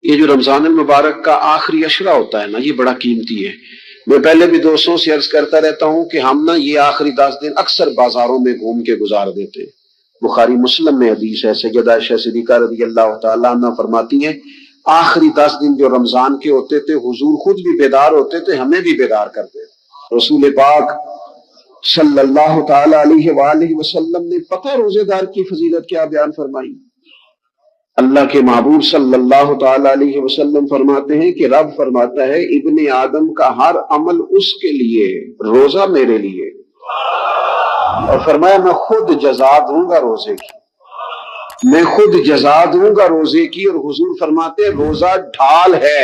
یہ جو رمضان المبارک کا آخری عشرہ ہوتا ہے نا، یہ بڑا قیمتی ہے۔ میں پہلے بھی دوستوں سے عرض کرتا رہتا ہوں کہ ہم نا یہ آخری 10 دن اکثر بازاروں میں گھوم کے گزار دیتے ہیں۔ بخاری مسلم میں حدیث ہے، سیدہ عائشہ صدیقہ رضی اللہ تعالیٰ عنہ فرماتی ہیں آخری 10 دن جو رمضان کے ہوتے تھے حضور خود بھی بیدار ہوتے تھے، ہمیں بھی بیدار کرتے تھے۔ رسول پاک صلی اللہ تعالی علیہ وآلہ وسلم نے پتہ روزے دار کی فضیلت کیا بیان فرمائی؟ اللہ کے محبوب صلی اللہ تعالی علیہ وسلم فرماتے ہیں کہ رب فرماتا ہے ابن آدم کا ہر عمل اس کے لیے، روزہ میرے لیے، اور فرمایا میں خود جزا دوں گا روزے کی، میں خود جزا دوں گا روزے کی۔ اور حضور فرماتے ہیں روزہ ڈھال ہے،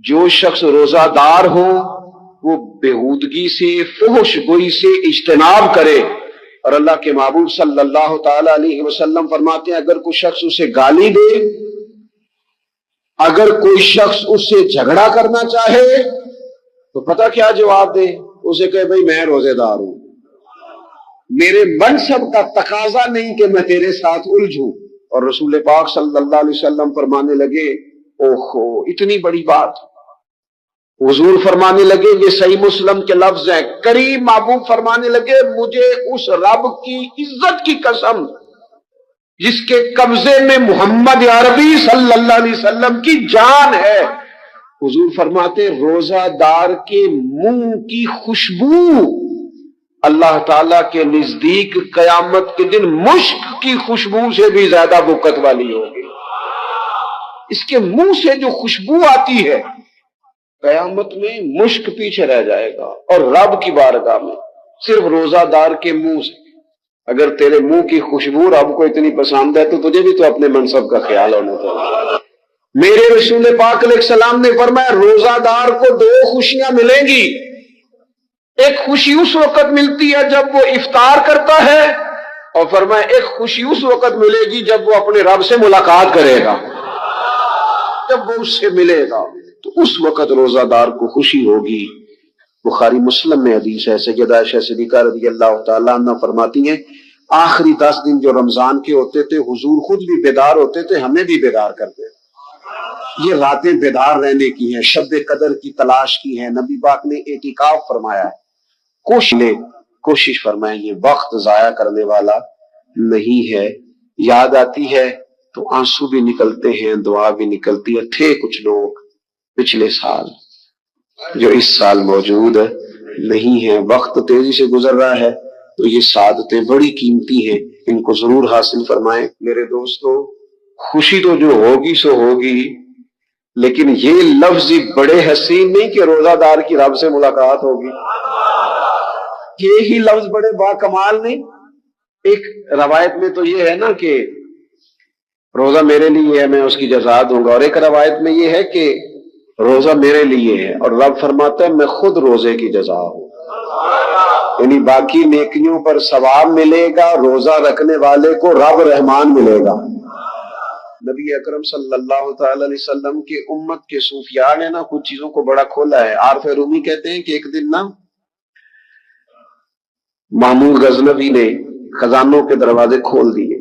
جو شخص روزہ دار ہو وہ بےہودگی سے، فحش گوئی سے اجتناب کرے۔ اور اللہ کے محبوب صلی اللہ تعالی علیہ وسلم فرماتے ہیں اگر کوئی شخص اسے گالی دے، اگر کوئی شخص اس سے جھگڑا کرنا چاہے تو پتہ کیا جواب دے؟ اسے کہے بھائی میں روزے دار ہوں، میرے منصب کا تقاضا نہیں کہ میں تیرے ساتھ الجھوں۔ اور رسول پاک صلی اللہ علیہ وسلم فرمانے لگے اوہو اتنی بڑی بات۔ حضور فرمانے لگے، یہ صحیح مسلم کے لفظ ہیں، کریم محبوب فرمانے لگے مجھے اس رب کی عزت کی قسم جس کے قبضے میں محمد عربی صلی اللہ علیہ وسلم کی جان ہے۔ حضور فرماتے روزہ دار کے منہ کی خوشبو اللہ تعالیٰ کے نزدیک قیامت کے دن مشک کی خوشبو سے بھی زیادہ برکت والی ہوگی۔ اس کے منہ سے جو خوشبو آتی ہے قیامت میں مشک پیچھے رہ جائے گا، اور رب کی بارگاہ میں صرف روزہ دار کے منہ سے۔ اگر تیرے منہ کی خوشبو رب کو اتنی پسند ہے تو تجھے بھی تو اپنے منصب کا خیال ہونا چاہیے۔ میرے رسول پاک علیہ السلام نے فرمایا روزہ دار کو 2 خوشیاں ملیں گی۔ ایک خوشی اس وقت ملتی ہے جب وہ افطار کرتا ہے، اور فرمایا ایک خوشی اس وقت ملے گی جب وہ اپنے رب سے ملاقات کرے گا، جب وہ اس سے ملے گا تو اس وقت روزہ دار کو خوشی ہوگی۔ بخاری مسلم میں حدیث ہے، سیدہ عائشہ صدیقہ رضی اللہ تعالیٰ عنہ فرماتی ہیں آخری 10 دن جو رمضان کے ہوتے تھے حضور خود بھی بیدار ہوتے تھے، ہمیں بھی بیدار کرتے تھے۔ یہ راتیں بیدار رہنے کی ہیں، شب قدر کی تلاش کی ہیں۔ نبی پاک نے اعتکاف فرمایا ہے، کوشش فرمائیں، یہ وقت ضائع کرنے والا نہیں ہے۔ یاد آتی ہے تو آنسو بھی نکلتے ہیں، دعا بھی نکلتی ہے۔ تھے کچھ لوگ پچھلے سال جو اس سال موجود نہیں ہیں، وقت تیزی سے گزر رہا ہے تو یہ سعادتیں بڑی قیمتی ہیں، ان کو ضرور حاصل فرمائیں۔ میرے دوستو خوشی تو جو ہوگی سو ہوگی، لیکن یہ لفظ بڑے حسین نہیں کہ روزہ دار کی رب سے ملاقات ہوگی، یہی لفظ بڑے با کمال نہیں۔ ایک روایت میں تو یہ ہے نا کہ روزہ میرے لیے ہے میں اس کی جزا دوں گا، اور ایک روایت میں یہ ہے کہ روزہ میرے لیے ہے اور رب فرماتا ہے میں خود روزے کی جزا ہوں، یعنی باقی نیکیوں پر ثواب ملے گا، روزہ رکھنے والے کو رب رحمان ملے گا۔ نبی اکرم صلی اللہ تعالی علیہ وسلم کی امت کے صوفیاء نے نا کچھ چیزوں کو بڑا کھولا ہے۔ عارف رومی کہتے ہیں کہ ایک دن نا محمود غزنوی نے خزانوں کے دروازے کھول دیے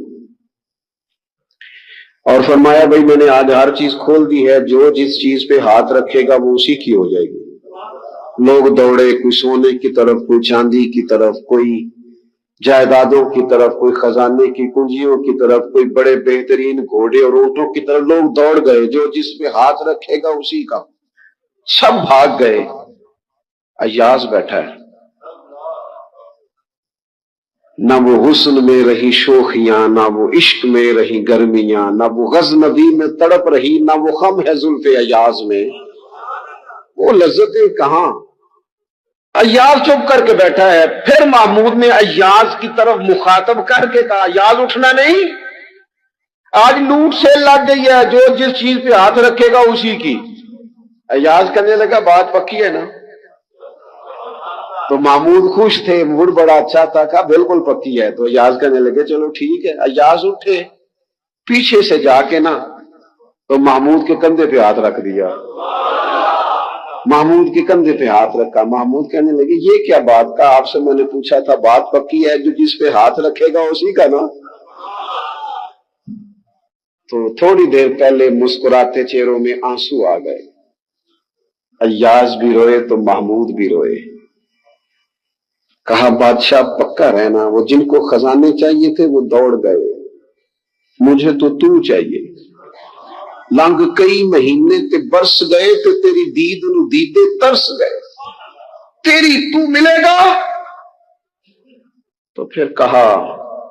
اور فرمایا بھائی میں نے آج ہر چیز کھول دی ہے، جو جس چیز پہ ہاتھ رکھے گا وہ اسی کی ہو جائے گی۔ لوگ دوڑے، کوئی سونے کی طرف، کوئی چاندی کی طرف، کوئی جائیدادوں کی طرف، کوئی خزانے کی کنجیوں کی طرف، کوئی بڑے بہترین گھوڑے اور اونٹوں کی طرف لوگ دوڑ گئے، جو جس پہ ہاتھ رکھے گا اسی کا۔ سب بھاگ گئے، ایاز بیٹھا ہے، نہ وہ حسن میں رہی شوخیاں، نہ وہ عشق میں رہی گرمیاں، نہ وہ غزنوی میں تڑپ رہی، نہ وہ خم ہے زلف ایاز میں، وہ لذتیں کہاں۔ ایاز چپ کر کے بیٹھا ہے۔ پھر محمود نے ایاز کی طرف مخاطب کر کے کہا ایاز اٹھنا نہیں، آج لوٹ سے لگ گئی ہے، جو جس چیز پہ ہاتھ رکھے گا اسی کی۔ ایاز کہنے لگا بات پکی ہے نا؟ تو محمود خوش تھے، موڈ بڑا اچھا تھا، کہا بالکل پکی ہے۔ تو ایاز کہنے لگے چلو ٹھیک ہے۔ ایاز اٹھے، پیچھے سے جا کے نا تو محمود کے کندھے پہ ہاتھ رکھ دیا، محمود کے کندھے پہ ہاتھ رکھا۔ محمود کہنے لگے یہ کیا بات کا، آپ سے میں نے پوچھا تھا بات پکی ہے، جو جس پہ ہاتھ رکھے گا اسی کا نا۔ تو تھوڑی دیر پہلے مسکراتے چہروں میں آنسو آ گئے. ایاز بھی روئے تو محمود بھی روئے. کہا بادشاہ پکا رہنا، وہ جن کو خزانے چاہیے تھے وہ دوڑ گئے، مجھے تو چاہیے. لنگ کئی مہینے تے برس گئے تے تیری دید نو دیدے ترس گئے، تیری تو ملے گا. تو پھر کہا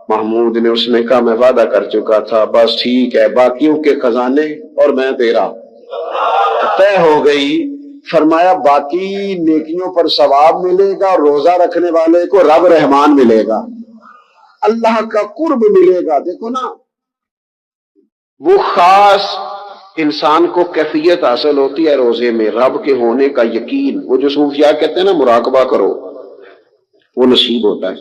محمود نے، اس نے کہا میں وعدہ کر چکا تھا، بس ٹھیک ہے، باقیوں کے خزانے اور میں تیرا طے ہو گئی. فرمایا باقی نیکیوں پر ثواب ملے گا، روزہ رکھنے والے کو رب رحمان ملے گا، اللہ کا قرب ملے گا. دیکھو نا، وہ خاص انسان کو کیفیت حاصل ہوتی ہے روزے میں، رب کے ہونے کا یقین. وہ جو صوفیاء کہتے ہیں نا مراقبہ کرو، وہ نصیب ہوتا ہے.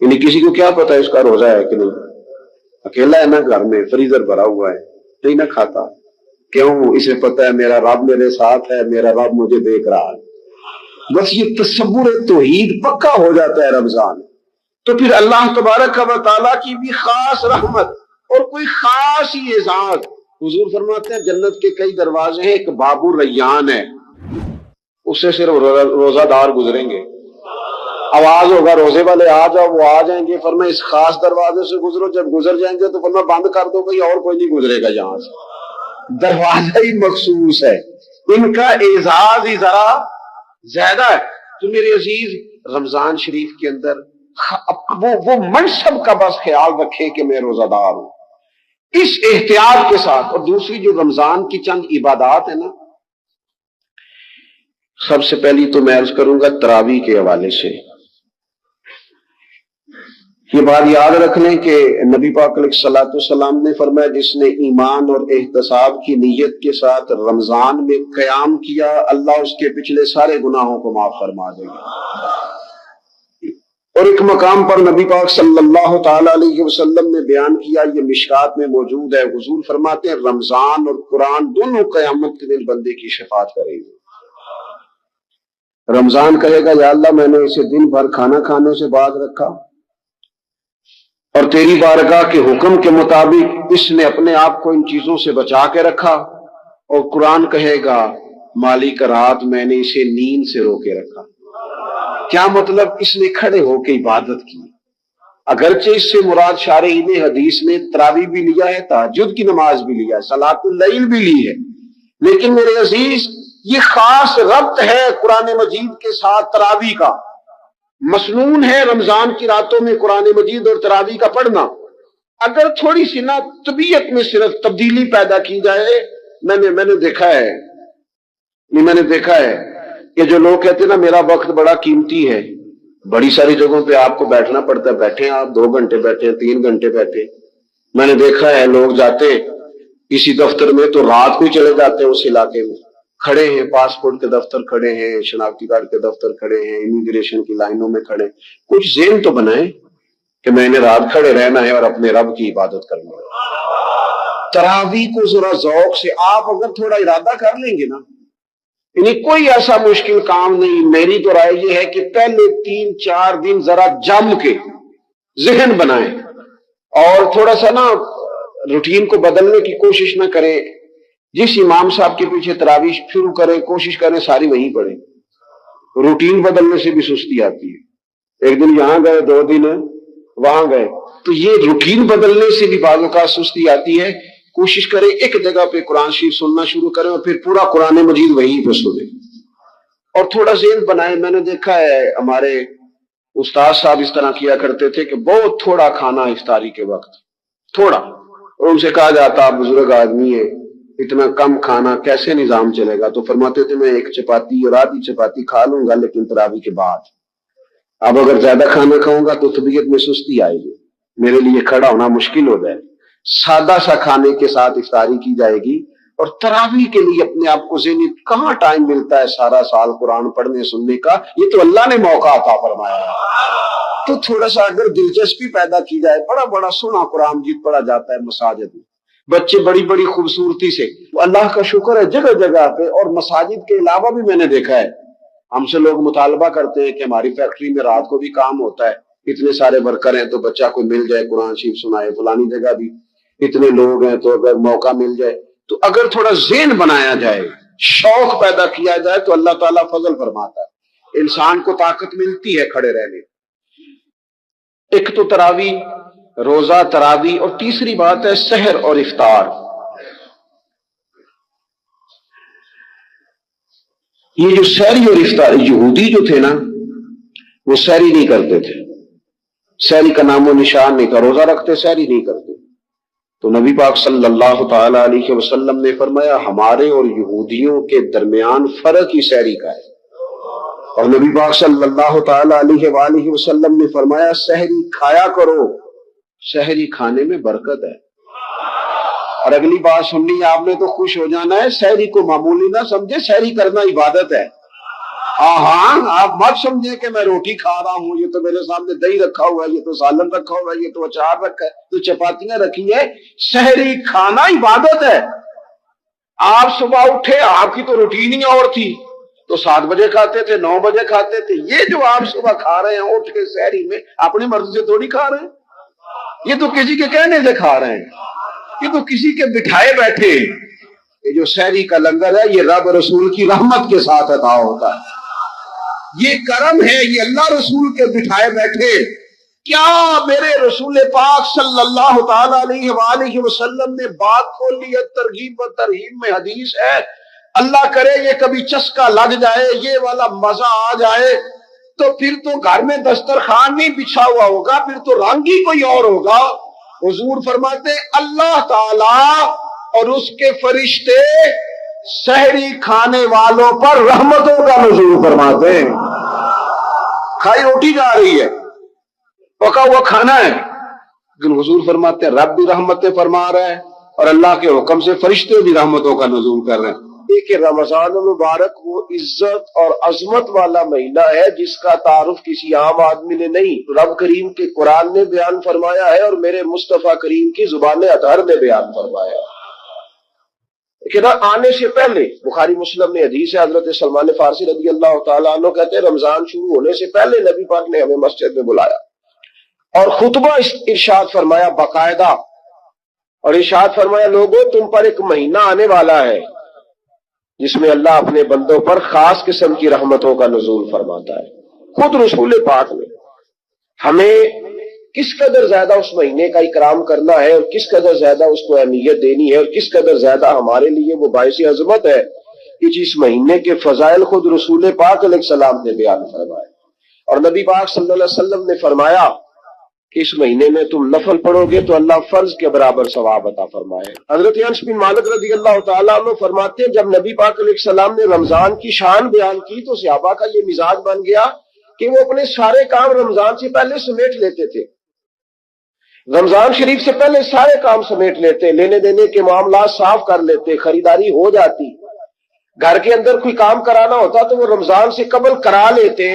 یعنی کسی کو کیا پتا ہے اس کا روزہ ہے کہ نہیں، اکیلا ہے نا گھر میں، فریزر بھرا ہوا ہے، نہیں نہ کھاتا. کیوں؟ اسے پتا ہے میرا رب میرے ساتھ ہے، میرا رب مجھے دیکھ رہا ہے. بس یہ تصور توحید پکا ہو جاتا ہے رمضان. تو پھر اللہ تبارک و تعالیٰ کی بھی خاص رحمت اور کوئی خاص ہی اعزاز. حضور فرماتے ہیں جنت کے کئی دروازے ہیں، ایک باب الریان ہے، اس سے صرف روزہ دار گزریں گے. آواز ہوگا روزے والے آ جاؤ، وہ آ جائیں گے. فرمایا اس خاص دروازے سے گزرو، جب گزر جائیں گے تو فرمایا بند کر دو بھائی، اور کوئی نہیں گزرے گا یہاں سے. دروازہ ہی مخصوص ہے، ان کا اعزاز ہی ذرا زیادہ ہے. تو میرے عزیز رمضان شریف کے اندر وہ منصب کا بس خیال رکھے کہ میں روزہ دار ہوں، اس احتیاط کے ساتھ. اور دوسری جو رمضان کی چند عبادات ہیں نا، سب سے پہلی تو میں عرض کروں گا تراویح کے حوالے سے. یہ بات یاد رکھ لیں کہ نبی پاک علیہ الصلوۃ والسلام نے فرمایا جس نے ایمان اور احتساب کی نیت کے ساتھ رمضان میں قیام کیا، اللہ اس کے پچھلے سارے گناہوں کو معاف فرما دے گا. اور ایک مقام پر نبی پاک صلی اللہ تعالی علیہ وسلم نے بیان کیا، یہ مشکات میں موجود ہے. حضور فرماتے ہیں رمضان اور قرآن دونوں قیامت کے دن بندے کی شفاعت کریں گے. رمضان کہے گا یا اللہ میں نے اسے دن بھر کھانا کھانے سے باز رکھا اور تیری بارگاہ کے حکم کے مطابق اس نے اپنے آپ کو ان چیزوں سے بچا کے رکھا. اور قرآن کہے گا مالک رات میں نے اسے نیند سے رو کے رکھا. کیا مطلب؟ اس نے کھڑے ہو کے عبادت کی. اگرچہ اس سے مراد شارحین حدیث نے تراویح بھی لیا ہے، تہجد کی نماز بھی لیا ہے، صلاۃ اللیل بھی لی ہے، لیکن میرے عزیز یہ خاص ربط ہے قرآن مجید کے ساتھ تراویح کا. مسنون ہے رمضان کی راتوں میں قرآن مجید اور تراویح کا پڑھنا. اگر تھوڑی سی نا طبیعت میں صرف تبدیلی پیدا کی جائے. میں نے دیکھا ہے کہ جو لوگ کہتے ہیں نا میرا وقت بڑا قیمتی ہے، بڑی ساری جگہوں پہ آپ کو بیٹھنا پڑتا ہے، بیٹھے آپ 2 گھنٹے بیٹھے، 3 گھنٹے بیٹھے. میں نے دیکھا ہے لوگ جاتے کسی دفتر میں تو رات کو چلے جاتے ہیں اس علاقے میں، کھڑے ہیں پاسپورٹ کے دفتر کھڑے ہیں، شناختی کارڈ کے دفتر کھڑے ہیں، امیگریشن کی لائنوں میں کھڑے. کچھ ذہن تو بنائیں کہ میں نے رات کھڑے رہنا ہے اور اپنے رب کی عبادت کرنی ہے. تراویح کو ذرا ذوق سے آپ اگر تھوڑا ارادہ کر لیں گے نا، یعنی کوئی ایسا مشکل کام نہیں. میری تو رائے یہ ہے کہ پہلے 3-4 دن ذرا جم کے ذہن بنائیں اور تھوڑا سا نا روٹین کو بدلنے کی کوشش نہ کریں. جس امام صاحب کے پیچھے تراویح شروع کریں کوشش کریں ساری وہیں پڑھیں. روٹین بدلنے سے بھی سستی آتی ہے. ایک دن یہاں گئے، 2 دن وہاں گئے، تو یہ روٹین بدلنے سے بھی بعض اوقات سستی آتی ہے. کوشش کریں ایک جگہ پہ قرآن شریف سننا شروع کریں اور پھر پورا قرآن مجید وہیں پہ سنیں اور تھوڑا ذہن بنائیں. میں نے دیکھا ہے ہمارے استاد صاحب اس طرح کیا کرتے تھے کہ بہت تھوڑا کھانا افطاری کے وقت، تھوڑا. اور ان سے کہا جاتا آپ بزرگ آدمی ہے، اتنا کم کھانا کیسے نظام چلے گا؟ تو فرماتے تھے میں 1 چپاتی اور آدھی چپاتی کھا لوں گا لیکن تراویح کے بعد. اب اگر زیادہ کھانا کھاؤں گا تو طبیعت میں سستی آئے گی، میرے لیے کھڑا ہونا مشکل ہو جائے. سادہ سا کھانے کے ساتھ افطاری کی جائے گی. اور تراویح کے لیے اپنے آپ کو ذہنی کہاں ٹائم ملتا ہے سارا سال قرآن پڑھنے سننے کا؟ یہ تو اللہ نے موقع عطا فرمایا ہے. تو تھوڑا سا اگر دلچسپی پیدا کی جائے، بڑا سونا قرآن مجید پڑھا جاتا ہے مساجد میں، بچے بڑی خوبصورتی سے. اللہ کا شکر ہے جگہ جگہ پہ. اور مساجد کے علاوہ بھی میں نے دیکھا ہے ہم سے لوگ مطالبہ کرتے ہیں کہ ہماری فیکٹری میں رات کو بھی کام ہوتا ہے، اتنے سارے ورکر ہیں تو بچہ کوئی مل جائے قرآن شریف سنائے. فلانی جگہ بھی اتنے لوگ ہیں تو اگر موقع مل جائے تو اگر تھوڑا ذہن بنایا جائے، شوق پیدا کیا جائے تو اللہ تعالیٰ فضل فرماتا ہے، انسان کو طاقت ملتی ہے کھڑے رہنے۔ ایک تو تراوی، روزہ، تراوی، اور تیسری بات ہے سحر اور افطار۔ یہ جو سحری اور افطار، یہودی جو تھے نا وہ سحری نہیں کرتے تھے، سحری کا نام و نشان نہیں تھا، روزہ رکھتے سحری نہیں کرتے۔ تو نبی پاک صلی اللہ تعالی علیہ وسلم نے فرمایا ہمارے اور یہودیوں کے درمیان فرق ہی سحری کا ہے، اور نبی پاک صلی اللہ تعالی علیہ وآلہ وسلم نے فرمایا سحری کھایا کرو، سحری کھانے میں برکت ہے۔ اور اگلی بات سننی آپ نے تو خوش ہو جانا ہے، سحری کو معمولی نہ سمجھے، سحری کرنا عبادت ہے۔ ہاں آپ مت سمجھے کہ میں روٹی کھا رہا ہوں، یہ تو میرے سامنے دہی رکھا ہوا ہے، یہ تو سالن رکھا ہوا ہے، یہ تو اچار رکھا ہے، تو چپاتیاں رکھی ہے۔ سحری کھانا عبادت ہے۔ آپ صبح اٹھے، آپ کی تو روٹین ہی اور تھی، تو 7 بجے کھاتے تھے، 9 بجے کھاتے تھے۔ یہ جو آپ صبح کھا رہے ہیں اٹھ کے سحری میں، اپنی مرضی سے تھوڑی کھا رہے ہیں، یہ تو کسی کے کہنے سے کھا رہے ہیں، یہ تو کسی کے بٹھائے بیٹھے۔ یہ جو سحری کا لنگر ہے یہ رب رسول کی رحمت کے ساتھ عطا ہوتا ہے، یہ کرم ہے، یہ اللہ رسول کے بٹھائے بیٹھے۔ کیا میرے رسول پاک صلی اللہ تعالی علیہ وآلہ وسلم نے بات کھولی ہے، ترغیب و ترہیب میں حدیث ہے، اللہ کرے یہ کبھی چسکا لگ جائے، یہ والا مزہ آ جائے تو پھر تو گھر میں دسترخوان نہیں بچھا ہوا ہوگا، پھر تو رنگ ہی کوئی اور ہوگا۔ حضور فرماتے اللہ تعالی اور اس کے فرشتے سحری کھانے والوں پر رحمتوں کا نزول فرماتے ہیں۔ کھائی روٹی جا رہی ہے، پکا ہوا کھانا ہے، لیکن حضور فرماتے ہیں رب بھی رحمتیں فرما رہا ہے اور اللہ کے حکم سے فرشتے بھی رحمتوں کا نزول کر رہے ہیں۔ دیکھیں رمضان المبارک وہ عزت اور عظمت والا مہینہ ہے جس کا تعارف کسی عام آدمی نے نہیں، رب کریم کے قرآن نے بیان فرمایا ہے اور میرے مصطفیٰ کریم کی زبان اطہر نے بیان فرمایا ہے۔ کہ آنے سے پہلے بخاری مسلم میں حدیث ہے، حضرت سلمان فارسی رضی اللہ تعالیٰ عنہ کہتے ہیں رمضان شروع ہونے سے پہلے نبی پاک نے ہمیں مسجد میں بلایا اور خطبہ ارشاد فرمایا باقاعدہ، اور ارشاد فرمایا لوگوں تم پر ایک مہینہ آنے والا ہے جس میں اللہ اپنے بندوں پر خاص قسم کی رحمتوں کا نزول فرماتا ہے۔ خود رسول پاک نے ہمیں کس قدر زیادہ اس مہینے کا اکرام کرنا ہے اور کس قدر زیادہ اس کو اہمیت دینی ہے اور کس قدر زیادہ ہمارے لیے وہ باعث عظمت ہے کہ جس مہینے کے فضائل خود رسول پاک علیہ السلام نے بیان فرمائے، اور نبی پاک صلی اللہ علیہ وسلم نے فرمایا کہ اس مہینے میں تم نفل پڑھو گے تو اللہ فرض کے برابر ثواب عطا فرمائے۔ حضرت انس بن مالک رضی اللہ تعالیٰ عنہ فرماتے ہیں جب نبی پاک علیہ السلام نے رمضان کی شان بیان کی تو صحابہ کا یہ مزاج بن گیا کہ وہ اپنے سارے کام رمضان سے پہلے سمیٹ لیتے تھے، رمضان شریف سے پہلے سارے کام سمیٹ لیتے، لینے دینے کے معاملات صاف کر لیتے، خریداری ہو جاتی، گھر کے اندر کوئی کام کرانا ہوتا تو وہ رمضان سے قبل کرا لیتے،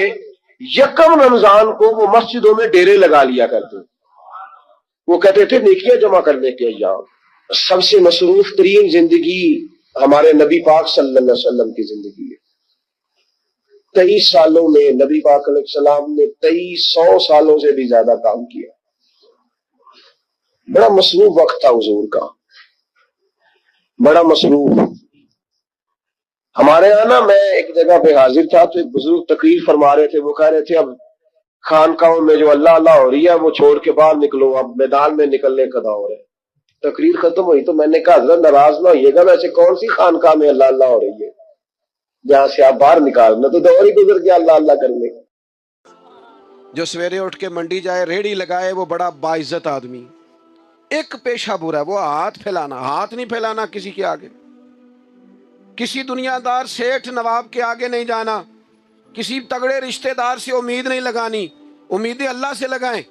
یکم رمضان کو وہ مسجدوں میں ڈیرے لگا لیا کرتے، وہ کہتے تھے نیکیاں جمع کرنے کے ایام۔ سب سے مصروف ترین زندگی ہمارے نبی پاک صلی اللہ علیہ وسلم کی زندگی ہے۔ 23 سالوں میں نبی پاک علیہ السلام نے 2300 سالوں سے بھی زیادہ کام کیا، بڑا مصروف وقت تھا حضور کا، بڑا مصروف۔ ہمارے یہاں نا میں ایک جگہ پہ حاضر تھا تو ایک بزرگ تقریر فرما رہے تھے، وہ کہہ رہے تھے اب خانقاہوں میں جو اللہ اللہ ہو رہی ہے وہ چھوڑ کے باہر نکلو، اب میدان میں نکلنے کا دور ہے۔ تقریر ختم ہوئی تو میں نے کہا حضرت ناراض نہ ہوئیے گا، ویسے کون سی خانقاہ میں اللہ اللہ ہو رہی ہے جہاں سے آپ باہر نکالنا، تو دور ہی گزر گیا اللہ اللہ کرنے کا۔ جو سویرے اٹھ کے منڈی جائے ریڑھی لگائے وہ بڑا باعزت آدمی، ایک پیشہ برا ہے وہ ہاتھ پھیلانا، ہاتھ نہیں پھیلانا کسی کے آگے، کسی دنیا دار سیٹھ نواب کے آگے نہیں جانا، کسی تگڑے رشتہ دار سے امید نہیں لگانی، امیدیں اللہ سے لگائیں،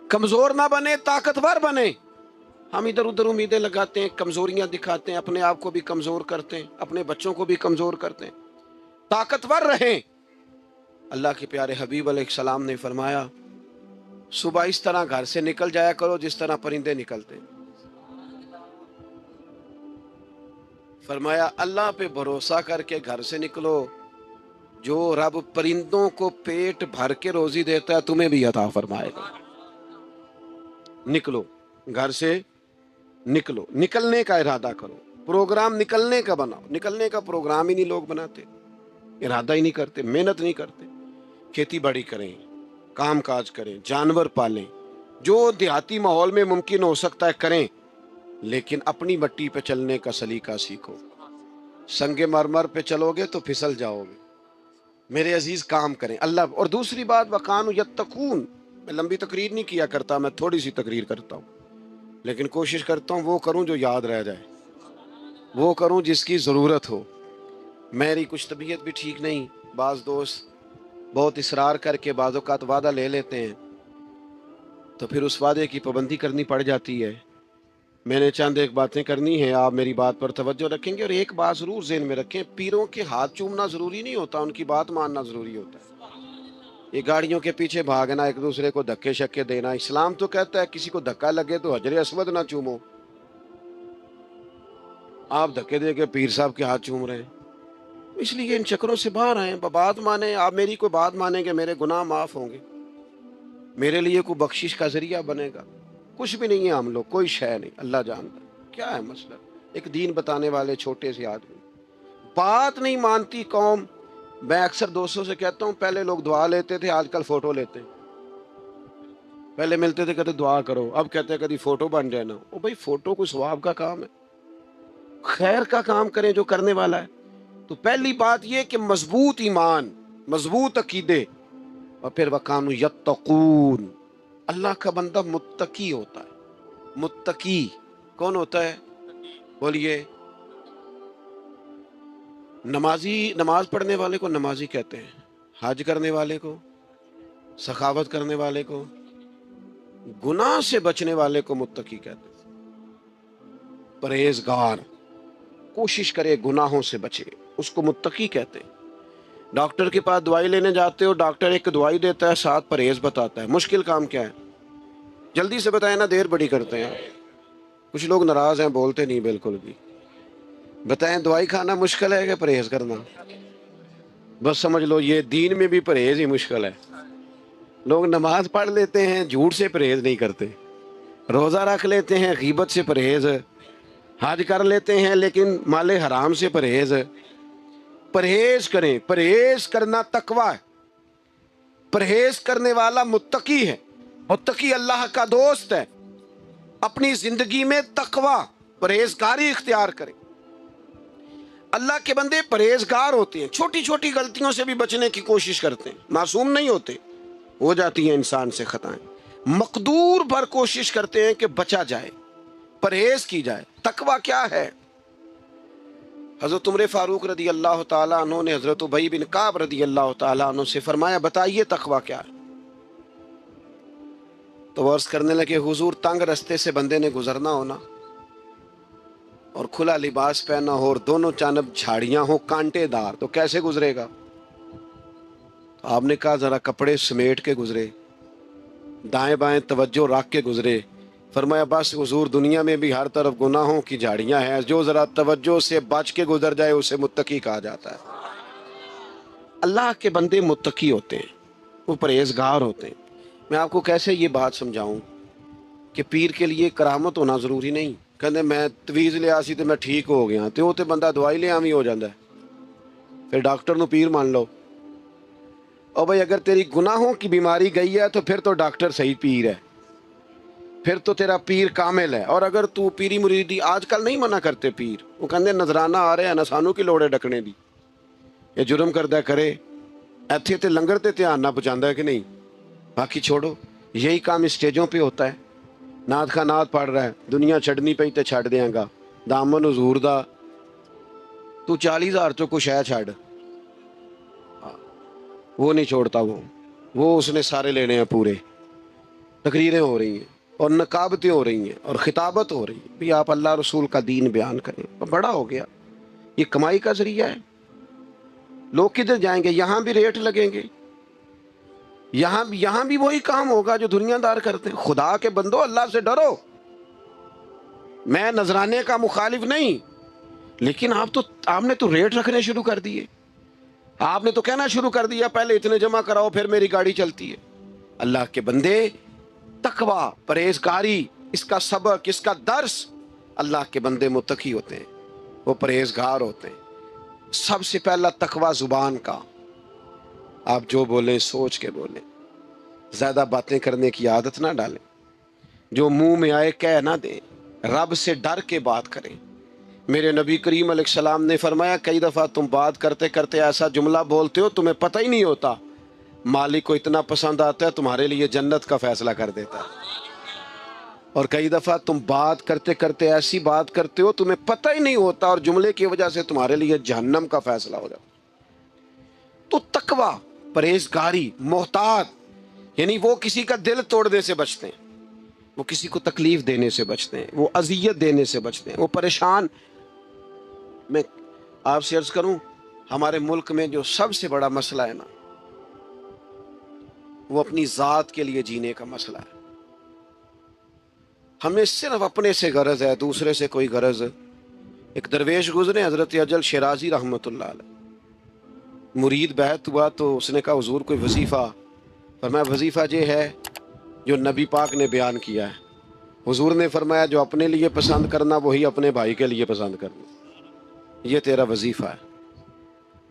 کمزور نہ بنے طاقتور بنے۔ ہم ادھر ادھر امیدیں لگاتے ہیں، کمزوریاں دکھاتے ہیں، اپنے آپ کو بھی کمزور کرتے ہیں، اپنے بچوں کو بھی کمزور کرتے ہیں۔ طاقتور رہیں۔ اللہ کے پیارے حبیب علیہ السلام نے فرمایا صبح اس طرح گھر سے نکل جایا کرو جس طرح پرندے نکلتے ہیں۔ فرمایا اللہ پہ بھروسہ کر کے گھر سے نکلو، جو رب پرندوں کو پیٹ بھر کے روزی دیتا ہے تمہیں بھی عطا فرمائے گا۔ نکلو، گھر سے نکلو، نکلنے کا ارادہ کرو، پروگرام نکلنے کا بناؤ. نکلنے کا پروگرام ہی نہیں لوگ بناتے، ارادہ ہی نہیں کرتے، محنت نہیں کرتے. کھیتی باڑی کریں، کام کاج کریں، جانور پالیں، جو دیہاتی ماحول میں ممکن ہو سکتا ہے کریں، لیکن اپنی مٹی پہ چلنے کا سلیقہ سیکھو. سنگ مرمر پہ چلو گے تو پھسل جاؤ گے. میرے عزیز کام کریں اللہ. اور دوسری بات وَقَانُوا يَتَّقُونَ. میں لمبی تقریر نہیں کیا کرتا، میں تھوڑی سی تقریر کرتا ہوں، لیکن کوشش کرتا ہوں وہ کروں جو یاد رہ جائے، وہ کروں جس کی ضرورت ہو. میری کچھ طبیعت بھی ٹھیک نہیں، بعض دوست بہت اصرار کر کے بعض اوقات وعدہ لے لیتے ہیں تو پھر اس وعدے کی پابندی کرنی پڑ جاتی ہے. میں نے چند ایک باتیں کرنی ہیں، آپ میری بات پر توجہ رکھیں گے. اور ایک بات ضرور ذہن میں رکھیں، پیروں کے ہاتھ چومنا ضروری نہیں ہوتا، ان کی بات ماننا ضروری ہوتا ہے. یہ گاڑیوں کے پیچھے بھاگنا، ایک دوسرے کو دھکے شکے دینا، اسلام تو کہتا ہے کسی کو دھکا لگے تو حجر اسود نہ چومو. آپ دھکے دے کے پیر صاحب کے ہاتھ چوم رہے ہیں. اس لیے ان چکروں سے باہر آئیں، بات مانیں. آپ میری کوئی بات مانیں گے میرے گناہ معاف ہوں گے، میرے لیے کوئی بخشش کا ذریعہ بنے گا. کچھ بھی نہیں ہے ہم لوگ، کوئی شے نہیں، اللہ جانتا. کیا ہے مسئلہ؟ ایک دین بتانے والے چھوٹے سے آدمی، بات نہیں مانتی قوم. میں اکثر دوستوں سے کہتا ہوں پہلے لوگ دعا لیتے تھے، آج کل فوٹو لیتے. پہلے ملتے تھے کہتے دعا کرو، اب کہتے ہیں کبھی فوٹو بن جائے نا. او بھائی فوٹو کوئی ثواب کا کام ہے؟ خیر کا کام کریں جو کرنے والا ہے. تو پہلی بات یہ کہ مضبوط ایمان، مضبوط عقیدے، اور پھر وَقَانُوا يَتَّقُونَ. اللہ کا بندہ متقی ہوتا ہے. متقی کون ہوتا ہے؟ بولیے. نماز پڑھنے والے کو نمازی کہتے ہیں، حج کرنے والے کو، سخاوت کرنے والے کو، گناہ سے بچنے والے کو متقی کہتے ہیں. پرہیزگار، کوشش کرے گناہوں سے بچے، اس کو متقی کہتے ہیں. ڈاکٹر کے پاس دوائی لینے جاتے ہو، ڈاکٹر ایک دوائی دیتا ہے، ساتھ پرہیز بتاتا ہے. مشکل کام کیا ہے؟ جلدی سے بتائیں نا، دیر بڑی کرتے ہیں. کچھ لوگ ناراض ہیں، بولتے نہیں بالکل بھی. بتائیں دوائی کھانا مشکل ہے کہ پرہیز کرنا؟ بس سمجھ لو یہ دین میں بھی پرہیز ہی مشکل ہے. لوگ نماز پڑھ لیتے ہیں، جھوٹ سے پرہیز نہیں کرتے. روزہ رکھ لیتے ہیں، غیبت سے پرہیز. حج کر لیتے ہیں لیکن مال حرام سے پرہیز. پرہیز کریں، پرہیز کرنا تقوی ہے. پرہیز کرنے والا متقی ہے. متقی اللہ کا دوست ہے. اپنی زندگی میں تقوی، پرہیزگاری اختیار کریں. اللہ کے بندے پرہیزگار ہوتے ہیں، چھوٹی چھوٹی غلطیوں سے بھی بچنے کی کوشش کرتے ہیں. معصوم نہیں ہوتے، ہو جاتی ہیں انسان سے خطائیں. مقدور پر کوشش کرتے ہیں کہ بچا جائے، پرہیز کی جائے. تقوی کیا ہے؟ حضرت عمر فاروق رضی اللہ تعالیٰ عنہ نے حضرت ابی بن کعب رضی اللہ تعالیٰ عنہ سے فرمایا بتائیے تقوی کیا ہے؟ تو وہ عرض کرنے لگے حضور تنگ رستے سے بندے نے گزرنا ہونا اور کھلا لباس پہنا ہو اور دونوں جانب جھاڑیاں ہوں کانٹے دار، تو کیسے گزرے گا؟ تو آپ نے کہا ذرا کپڑے سمیٹ کے گزرے، دائیں بائیں توجہ رکھ کے گزرے. فرمایا بس حضور دنیا میں بھی ہر طرف گناہوں کی جھاڑیاں ہیں، جو ذرا توجہ سے بچ کے گزر جائے اسے متقی کہا جاتا ہے. اللہ کے بندے متقی ہوتے ہیں، وہ پرہیزگار ہوتے ہیں. میں آپ کو کیسے یہ بات سمجھاؤں کہ پیر کے لیے کرامت ہونا ضروری نہیں. کہتے میں تویز لیا سی تو میں ٹھیک ہو گیا، تو وہ تے بندہ دوائی لے آویں ہو جاتا ہے، پھر ڈاکٹر نو پیر مان لو. اور بھائی اگر تیری گناہوں کی بیماری گئی ہے تو پھر تو ڈاکٹر صحیح پیر ہے، پھر تو تیرا پیر کامل ہے. اور اگر تو پیری مریدی، آج کل نہیں منع کرتے پیر، وہ کہتے نذرانہ آ رہے ہیں نہ سانو کی لوڑ ہے ڈکنے دی، یہ جرم کردہ کرے ایتھے تے لنگر تے دھیان نہ پہنچاندہ ہے کہ نہیں. باقی چھوڑو، یہی کام اسٹیجوں پہ ہوتا ہے. نعت کا نعت پڑھ رہا ہے، دنیا چھڑنی پئی تے چھڑ دیاں گا، دامن حضور دا تو 40,000 چو کچھ ہے چھڑ، وہ نہیں چھوڑتا. وہ اس نے سارے لینے ہیں پورے. تقریریں ہو رہی ہیں اور نقابتیں ہو رہی ہیں اور خطابت ہو رہی ہے، بھی آپ اللہ رسول کا دین بیان کریں. بڑا ہو گیا، یہ کمائی کا ذریعہ ہے. لوگ کدھر جائیں گے؟ یہاں بھی ریٹ لگیں گے، یہاں بھی وہی کام ہوگا جو دنیا دار کرتے ہیں. خدا کے بندو اللہ سے ڈرو. میں نذرانے کا مخالف نہیں، لیکن آپ نے تو ریٹ رکھنے شروع کر دیے. آپ نے تو کہنا شروع کر دیا پہلے اتنے جمع کراؤ پھر میری گاڑی چلتی ہے. اللہ کے بندے تقوی، پرہیزگاری، اس کا سبق، اس کا درس، اللہ کے بندے متقی ہوتے ہیں، وہ پرہیزگار ہوتے ہیں۔ سب سے پہلا تقوی زبان کا، آپ جو بولیں سوچ کے بولیں، زیادہ باتیں کرنے کی عادت نہ ڈالیں، جو منہ میں آئے کہہ نہ دیں، رب سے ڈر کے بات کریں۔ میرے نبی کریم علیہ السلام نے فرمایا کئی دفعہ تم بات کرتے کرتے ایسا جملہ بولتے ہو تمہیں پتہ ہی نہیں ہوتا، مالک کو اتنا پسند آتا ہے تمہارے لیے جنت کا فیصلہ کر دیتا ہے، اور کئی دفعہ تم بات کرتے کرتے ایسی بات کرتے ہو تمہیں پتہ ہی نہیں ہوتا اور جملے کی وجہ سے تمہارے لیے جہنم کا فیصلہ ہو جاتا۔ تو تقوی، پرہیزگاری، محتاط، یعنی وہ کسی کا دل توڑنے سے بچتے ہیں، وہ کسی کو تکلیف دینے سے بچتے ہیں، وہ اذیت دینے سے بچتے ہیں، وہ پریشان۔ میں آپ سے عرض کروں، ہمارے ملک میں جو سب سے بڑا مسئلہ ہے نا، وہ اپنی ذات کے لیے جینے کا مسئلہ ہے۔ ہمیں صرف اپنے سے غرض ہے، دوسرے سے کوئی غرض۔ ایک درویش گزرے حضرت اجل شیرازی رحمۃ اللہ علیہ، مرید بیعت ہوا تو اس نے کہا حضور کوئی وظیفہ، فرمایا وظیفہ یہ ہے جو نبی پاک نے بیان کیا ہے۔ حضور نے فرمایا جو اپنے لیے پسند کرنا وہی اپنے بھائی کے لیے پسند کرنا، یہ تیرا وظیفہ ہے۔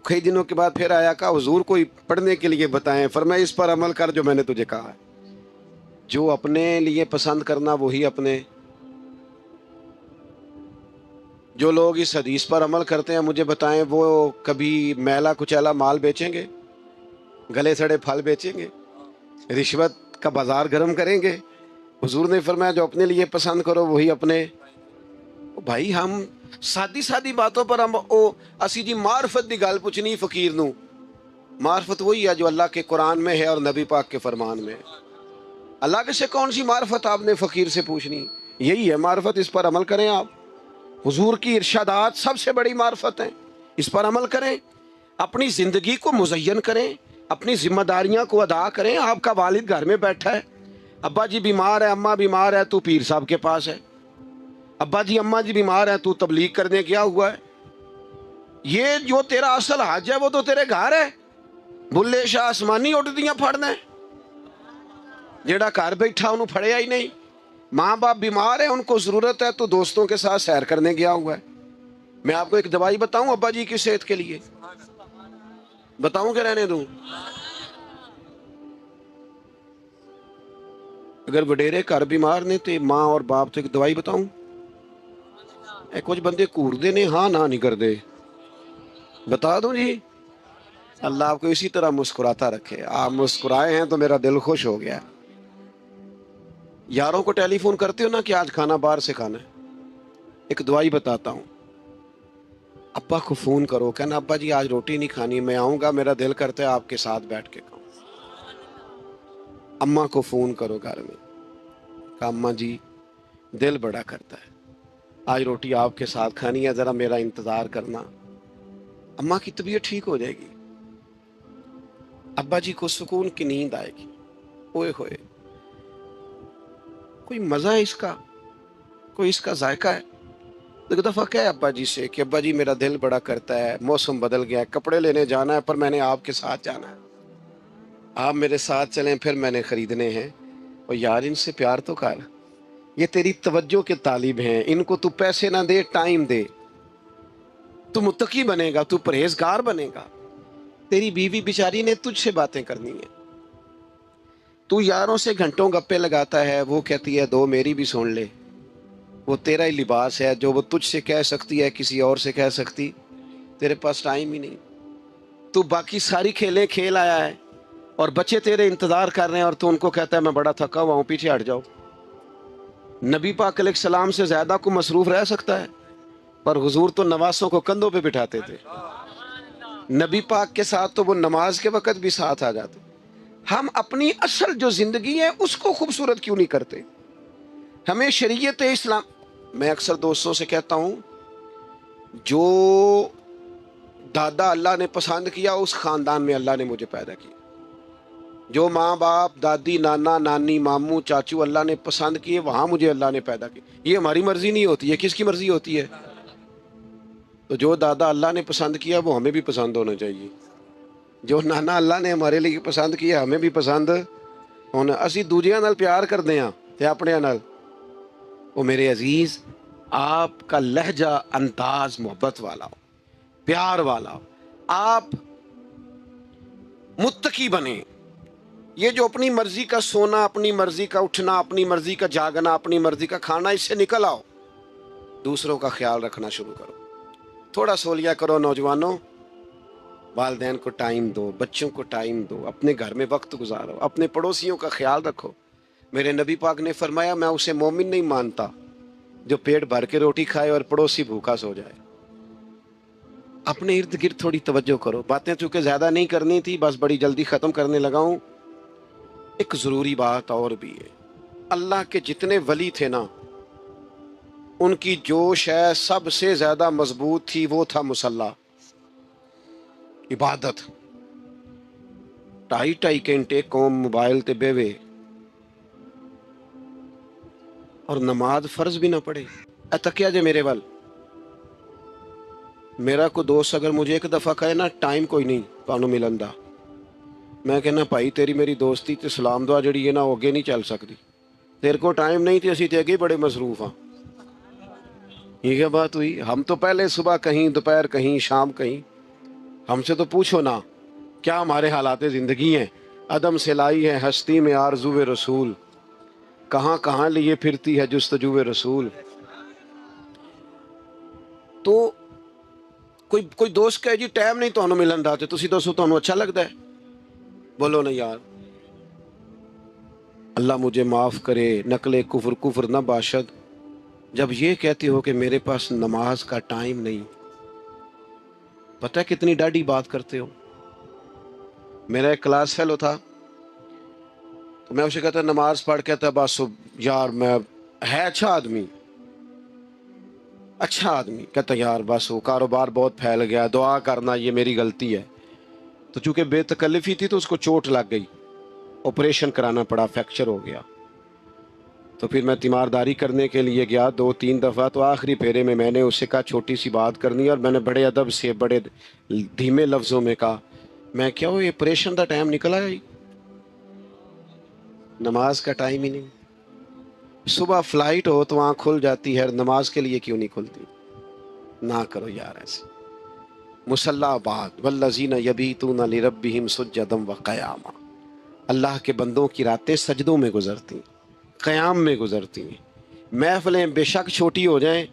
کئی دنوں کے بعد پھر آیا، کہا حضور کوئی پڑھنے کے لیے بتائیں، فرمایا اس پر عمل کر جو میں نے تجھے کہا ہے، جو اپنے لیے پسند کرنا وہی اپنے۔ جو لوگ اس حدیث پر عمل کرتے ہیں مجھے بتائیں وہ کبھی میلا کچیلا مال بیچیں گے، گلے سڑے پھل بیچیں گے، رشوت کا بازار گرم کریں گے؟ حضور نے فرمایا جو اپنے لیے پسند کرو وہی اپنے۔ بھائی ہم سادی سادی باتوں پر ہم اسی جی معرفت دی گل پوچھنی فقیر نو، معرفت وہی ہے جو اللہ کے قرآن میں ہے اور نبی پاک کے فرمان میں ہے۔ اللہ کے سے کون سی معرفت آپ نے فقیر سے پوچھنی؟ یہی ہے معرفت، اس پر عمل کریں آپ۔ حضور کی ارشادات سب سے بڑی معرفت ہیں، اس پر عمل کریں، اپنی زندگی کو مزین کریں، اپنی ذمہ داریاں کو ادا کریں۔ آپ کا والد گھر میں بیٹھا ہے، ابا جی بیمار ہے، اماں بیمار ہے، تو پیر صاحب کے پاس ہے، ابا جی اماں جی بیمار ہے، تو تبلیغ کرنے گیا ہوا ہے۔ یہ جو تیرا اصل حج ہے وہ تو تیرے گھر ہے، بلے شاہ آسمانی اٹھدیاں پھڑنا ہے، جیڑا گھر بیٹھا انہوں پھڑیا ہی نہیں۔ ماں باپ بیمار ہیں، ان کو ضرورت ہے تو دوستوں کے ساتھ سیر کرنے گیا ہوا ہے۔ میں آپ کو ایک دوائی بتاؤں ابا جی کی صحت کے لیے، بتاؤں کہ رہنے دوں؟ اگر وڈیرے گھر بیمار نے تو ماں اور باپ تو ایک دوائی بتاؤں؟ کچھ بندے کوردے نے ہاں نہ نہیں کردے، بتا دوں جی؟ اللہ آپ کو اسی طرح مسکراتا رکھے، آپ مسکرائے ہیں تو میرا دل خوش ہو گیا۔ یاروں کو ٹیلی فون کرتے ہو نا کہ آج کھانا باہر سے کھانا ہے، ایک دوائی بتاتا ہوں، ابا کو فون کرو، کہنا ابا جی آج روٹی نہیں کھانی، میں آؤں گا، میرا دل کرتا ہے آپ کے ساتھ بیٹھ کے کھاؤں۔ اماں کو فون کرو گھر میں، کہ اماں جی دل بڑا کرتا ہے، آج روٹی آپ کے ساتھ کھانی ہے، ذرا میرا انتظار کرنا، اماں کی طبیعت ٹھیک ہو جائے گی، ابا جی کو سکون کی نیند آئے گی۔ اوئے ہوئے، کوئی مزہ ہے اس کا، کوئی اس کا ذائقہ ہے؟ ایک دفعہ کہے ابا جی سے کہ ابا جی میرا دل بڑا کرتا ہے، موسم بدل گیا ہے، کپڑے لینے جانا ہے پر میں نے آپ کے ساتھ جانا ہے، آپ میرے ساتھ چلیں، پھر میں نے خریدنے ہیں۔ اور یار ان سے پیار تو کر، یہ تیری توجہ کے طالب ہیں، ان کو تو پیسے نہ دے، ٹائم دے، تو متقی بنے گا، تو پرہیزگار بنے گا۔ تیری بیوی بیچاری نے تجھ سے باتیں کرنی ہیں، تو یاروں سے گھنٹوں گپے لگاتا ہے، وہ کہتی ہے دو میری بھی سن لے، وہ تیرا ہی لباس ہے، جو وہ تجھ سے کہہ سکتی ہے کسی اور سے کہہ سکتی؟ تیرے پاس ٹائم ہی نہیں، تو باقی ساری کھیلیں کھیل آیا ہے اور بچے تیرے انتظار کر رہے ہیں اور تو ان کو کہتا ہے میں بڑا تھکا ہوا ہوں، پیچھے ہٹ جاؤ۔ نبی پاک علیہ السلام سے زیادہ کو مصروف رہ سکتا ہے؟ پر حضور تو نواسوں کو کندھوں پہ بٹھاتے تھے، نبی پاک کے ساتھ تو وہ نماز کے وقت بھی ساتھ آ جاتے۔ ہم اپنی اصل جو زندگی ہے اس کو خوبصورت کیوں نہیں کرتے؟ ہمیں شریعت اسلام، میں اکثر دوستوں سے کہتا ہوں جو دادا اللہ نے پسند کیا اس خاندان میں اللہ نے مجھے پیدا کیا، جو ماں باپ دادی نانا نانی ماموں چاچو اللہ نے پسند کیے وہاں مجھے اللہ نے پیدا کیا۔ یہ ہماری مرضی نہیں ہوتی ہے، کس کی مرضی ہوتی ہے؟ تو جو دادا اللہ نے پسند کیا وہ ہمیں بھی پسند ہونا چاہیے، جو نانا اللہ نے ہمارے لیے پسند کیا ہمیں بھی پسند ہونا۔ اسی دوجیاں نال پیار کرتے ہیں تے اپنے نال وہ میرے عزیز آپ کا لہجہ انداز محبت والا ہو، پیار والا ہو، آپ متقی بنے. یہ جو اپنی مرضی کا سونا، اپنی مرضی کا اٹھنا، اپنی مرضی کا جاگنا، اپنی مرضی کا کھانا، اس سے نکل آؤ. دوسروں کا خیال رکھنا شروع کرو. تھوڑا سو لیا کرو نوجوانوں، والدین کو ٹائم دو، بچوں کو ٹائم دو، اپنے گھر میں وقت گزارو، اپنے پڑوسیوں کا خیال رکھو. میرے نبی پاک نے فرمایا میں اسے مومن نہیں مانتا جو پیٹ بھر کے روٹی کھائے اور پڑوسی بھوکا سو جائے. اپنے ارد گرد تھوڑی توجہ کرو. باتیں چونکہ زیادہ نہیں کرنی تھی، بس بڑی جلدی ختم کرنے لگا ہوں. ایک ضروری بات اور بھی ہے، اللہ کے جتنے ولی تھے نا، ان کی جوش ہے سب سے زیادہ مضبوط تھی، وہ تھا مصلی، عبادت. 2.5 گھنٹے قوم موبائل تے بیوے اور نماز فرض بھی نہ پڑے. تکیا جے میرے ول میرا کو دوست اگر مجھے ایک دفعہ کہے نا ٹائم کوئی نہیں تانوں ملن دا، میں کہنا بھائی تیری میری دوستی تے سلام دعا جڑی ہے نا وہ اگے نہیں چل سکتی. تیرے کو ٹائم نہیں تے اسی تے اگے بڑے مصروف ہاں. یہ کیا بات ہوئی؟ ہم تو پہلے صبح کہیں، دوپہر کہیں، شام کہیں. ہم سے تو پوچھو نا کیا ہمارے حالات زندگی ہیں. عدم سے لائی ہے ہستی میں آرزو رسول، کہاں کہاں لیے پھرتی ہے جستجو رسول. تو کوئی دوست کہے جی ٹائم نہیں تانوں ملن دا تے تسی دسو تانوں اچھا لگتا ہے؟ بولو نا یار. اللہ مجھے معاف کرے، نقل کفر نہ باشد جب یہ کہتے ہو کہ میرے پاس نماز کا ٹائم نہیں. پتہ ہے کتنی ڈاڈی بات کرتے ہو. میرا ایک کلاس فیلو تھا تو میں اسے کہتا نماز پڑھ کے تھا بس یار میں ہے اچھا آدمی کہتا یار بس وہ کاروبار بہت پھیل گیا، دعا کرنا یہ میری غلطی ہے. تو چونکہ بے تکلفی تھی تو اس کو چوٹ لگ گئی، آپریشن کرانا پڑا، فریکچر ہو گیا. تو پھر میں تیمارداری کرنے کے لیے گیا 2-3 دفعہ. تو آخری پھیرے میں نے اسے کہا چھوٹی سی بات کرنی، اور میں نے بڑے ادب سے بڑے دھیمے لفظوں میں کہا میں کیا وہ آپریشن دا ٹائم نکل آیا، نماز کا ٹائم ہی نہیں. صبح فلائٹ ہو تو آنکھ کھل جاتی ہے، نماز کے لیے کیوں نہیں کھلتی؟ نہ کرو یار ایسے. مصلی بعد والذین یبیتون لربہم سجدا وقیاما. اللہ کے بندوں کی راتیں سجدوں میں گزرتی، قیام میں گزرتی ہیں. محفلیں بے شک چھوٹی ہو جائیں،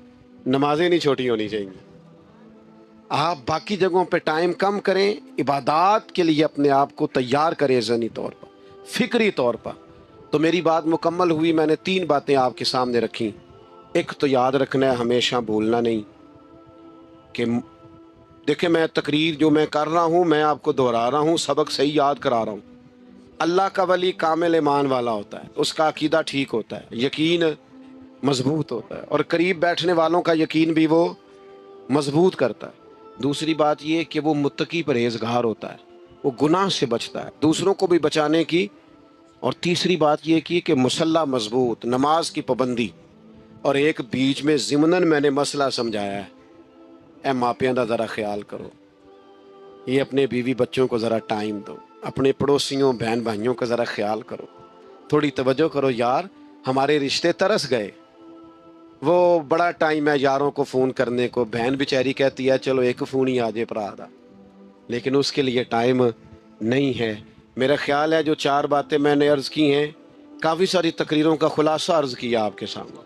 نمازیں نہیں چھوٹی ہونی چاہیے. آپ باقی جگہوں پہ ٹائم کم کریں، عبادات کے لیے اپنے آپ کو تیار کریں ذہنی طور پر، فکری طور پر. تو میری بات مکمل ہوئی. میں نے 3 باتیں آپ کے سامنے رکھیں. ایک تو یاد رکھنا ہے، ہمیشہ بھولنا نہیں کہ دیکھیں میں تقریر جو میں کر رہا ہوں میں آپ کو دہرا رہا ہوں، سبق صحیح یاد کرا رہا ہوں. اللہ کا ولی کامل ایمان والا ہوتا ہے، اس کا عقیدہ ٹھیک ہوتا ہے، یقین مضبوط ہوتا ہے، اور قریب بیٹھنے والوں کا یقین بھی وہ مضبوط کرتا ہے. دوسری بات یہ کہ وہ متقی پرہیزگار ہوتا ہے، وہ گناہ سے بچتا ہے، دوسروں کو بھی بچانے کی. اور تیسری بات یہ کی کہ مسلح مضبوط، نماز کی پابندی. اور ایک بیچ میں ضمناً میں نے مسئلہ سمجھایا ہے، اے ماپیاں دا ذرا خیال کرو، یہ اپنے بیوی بچوں کو ذرا ٹائم دو، اپنے پڑوسیوں بہن بھائیوں کا ذرا خیال کرو، تھوڑی توجہ کرو. یار ہمارے رشتے ترس گئے، وہ بڑا ٹائم ہے یاروں کو فون کرنے کو. بہن بیچاری کہتی ہے چلو ایک فون ہی آ جائے پرا دا، لیکن اس کے لیے ٹائم نہیں ہے. میرا خیال ہے جو 4 باتیں میں نے عرض کی ہیں، کافی ساری تقریروں کا خلاصہ عرض کیا آپ کے سامنے.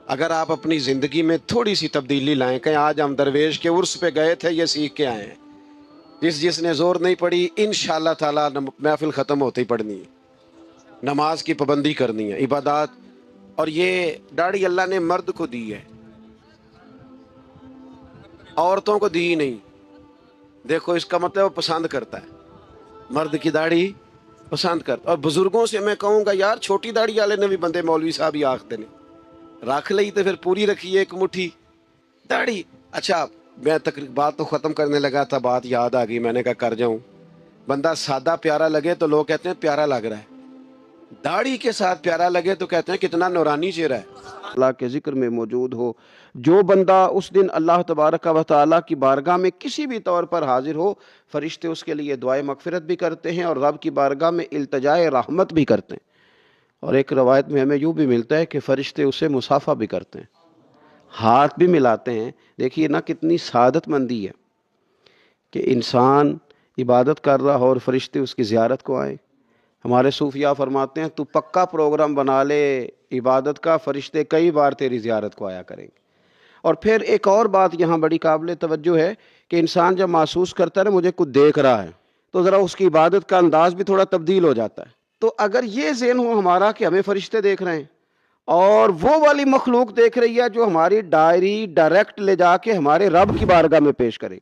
اگر آپ اپنی زندگی میں تھوڑی سی تبدیلی لائیں، کہیں آج ہم درویش کے عرس پہ گئے تھے یہ سیکھ کے آئے ہیں، جس نے زور نہیں پڑی انشاءاللہ تعالی محفل ختم ہوتے ہی پڑھنی ہے. نماز کی پابندی کرنی ہے، عبادات. اور یہ داڑھی اللہ نے مرد کو دی ہے، عورتوں کو دی نہیں. دیکھو اس کا مطلب وہ پسند کرتا ہے، مرد کی داڑھی پسند کرتا. اور بزرگوں سے میں کہوں گا یار چھوٹی داڑھی والے نے بھی بندے مولوی صاحب ہی آختے نے، رکھ لئی تو پھر پوری رکھیے ایک مٹھی داڑھی. اچھا میں بات تو ختم کرنے لگا تھا، بات یاد آ گئی، میں نے کہا کر جاؤں. بندہ سادہ پیارا لگے تو لوگ کہتے ہیں پیارا لگ رہا ہے، داڑھی کے ساتھ پیارا لگے تو کہتے ہیں کتنا نورانی چہرہ ہے. اللہ کے ذکر میں موجود ہو. جو بندہ اس دن اللہ تبارک و تعالیٰ کی بارگاہ میں کسی بھی طور پر حاضر ہو، فرشتے اس کے لیے دعائے مغفرت بھی کرتے ہیں اور رب کی بارگاہ میں التجائے رحمت بھی کرتے ہیں. اور ایک روایت میں ہمیں یوں بھی ملتا ہے کہ فرشتے اسے مصافحہ بھی کرتے ہیں، ہاتھ بھی ملاتے ہیں۔ دیکھیے نا کتنی سعادت مندی ہے کہ انسان عبادت کر رہا ہو اور فرشتے اس کی زیارت کو آئیں۔ ہمارے صوفیاء فرماتے ہیں تو پکا پروگرام بنا لے عبادت کا، فرشتے کئی بار تیری زیارت کو آیا کریں گے۔ اور پھر ایک اور بات یہاں بڑی قابل توجہ ہے کہ انسان جب محسوس کرتا ہے نا مجھے کچھ دیکھ رہا ہے، تو ذرا اس کی عبادت کا انداز بھی تھوڑا تبدیل ہو جاتا ہے۔ تو اگر یہ ذہن ہو ہمارا کہ ہمیں فرشتے دیکھ رہے ہیں اور وہ والی مخلوق دیکھ رہی ہے جو ہماری ڈائری ڈائریکٹ لے جا کے ہمارے رب کی بارگاہ میں پیش کرے،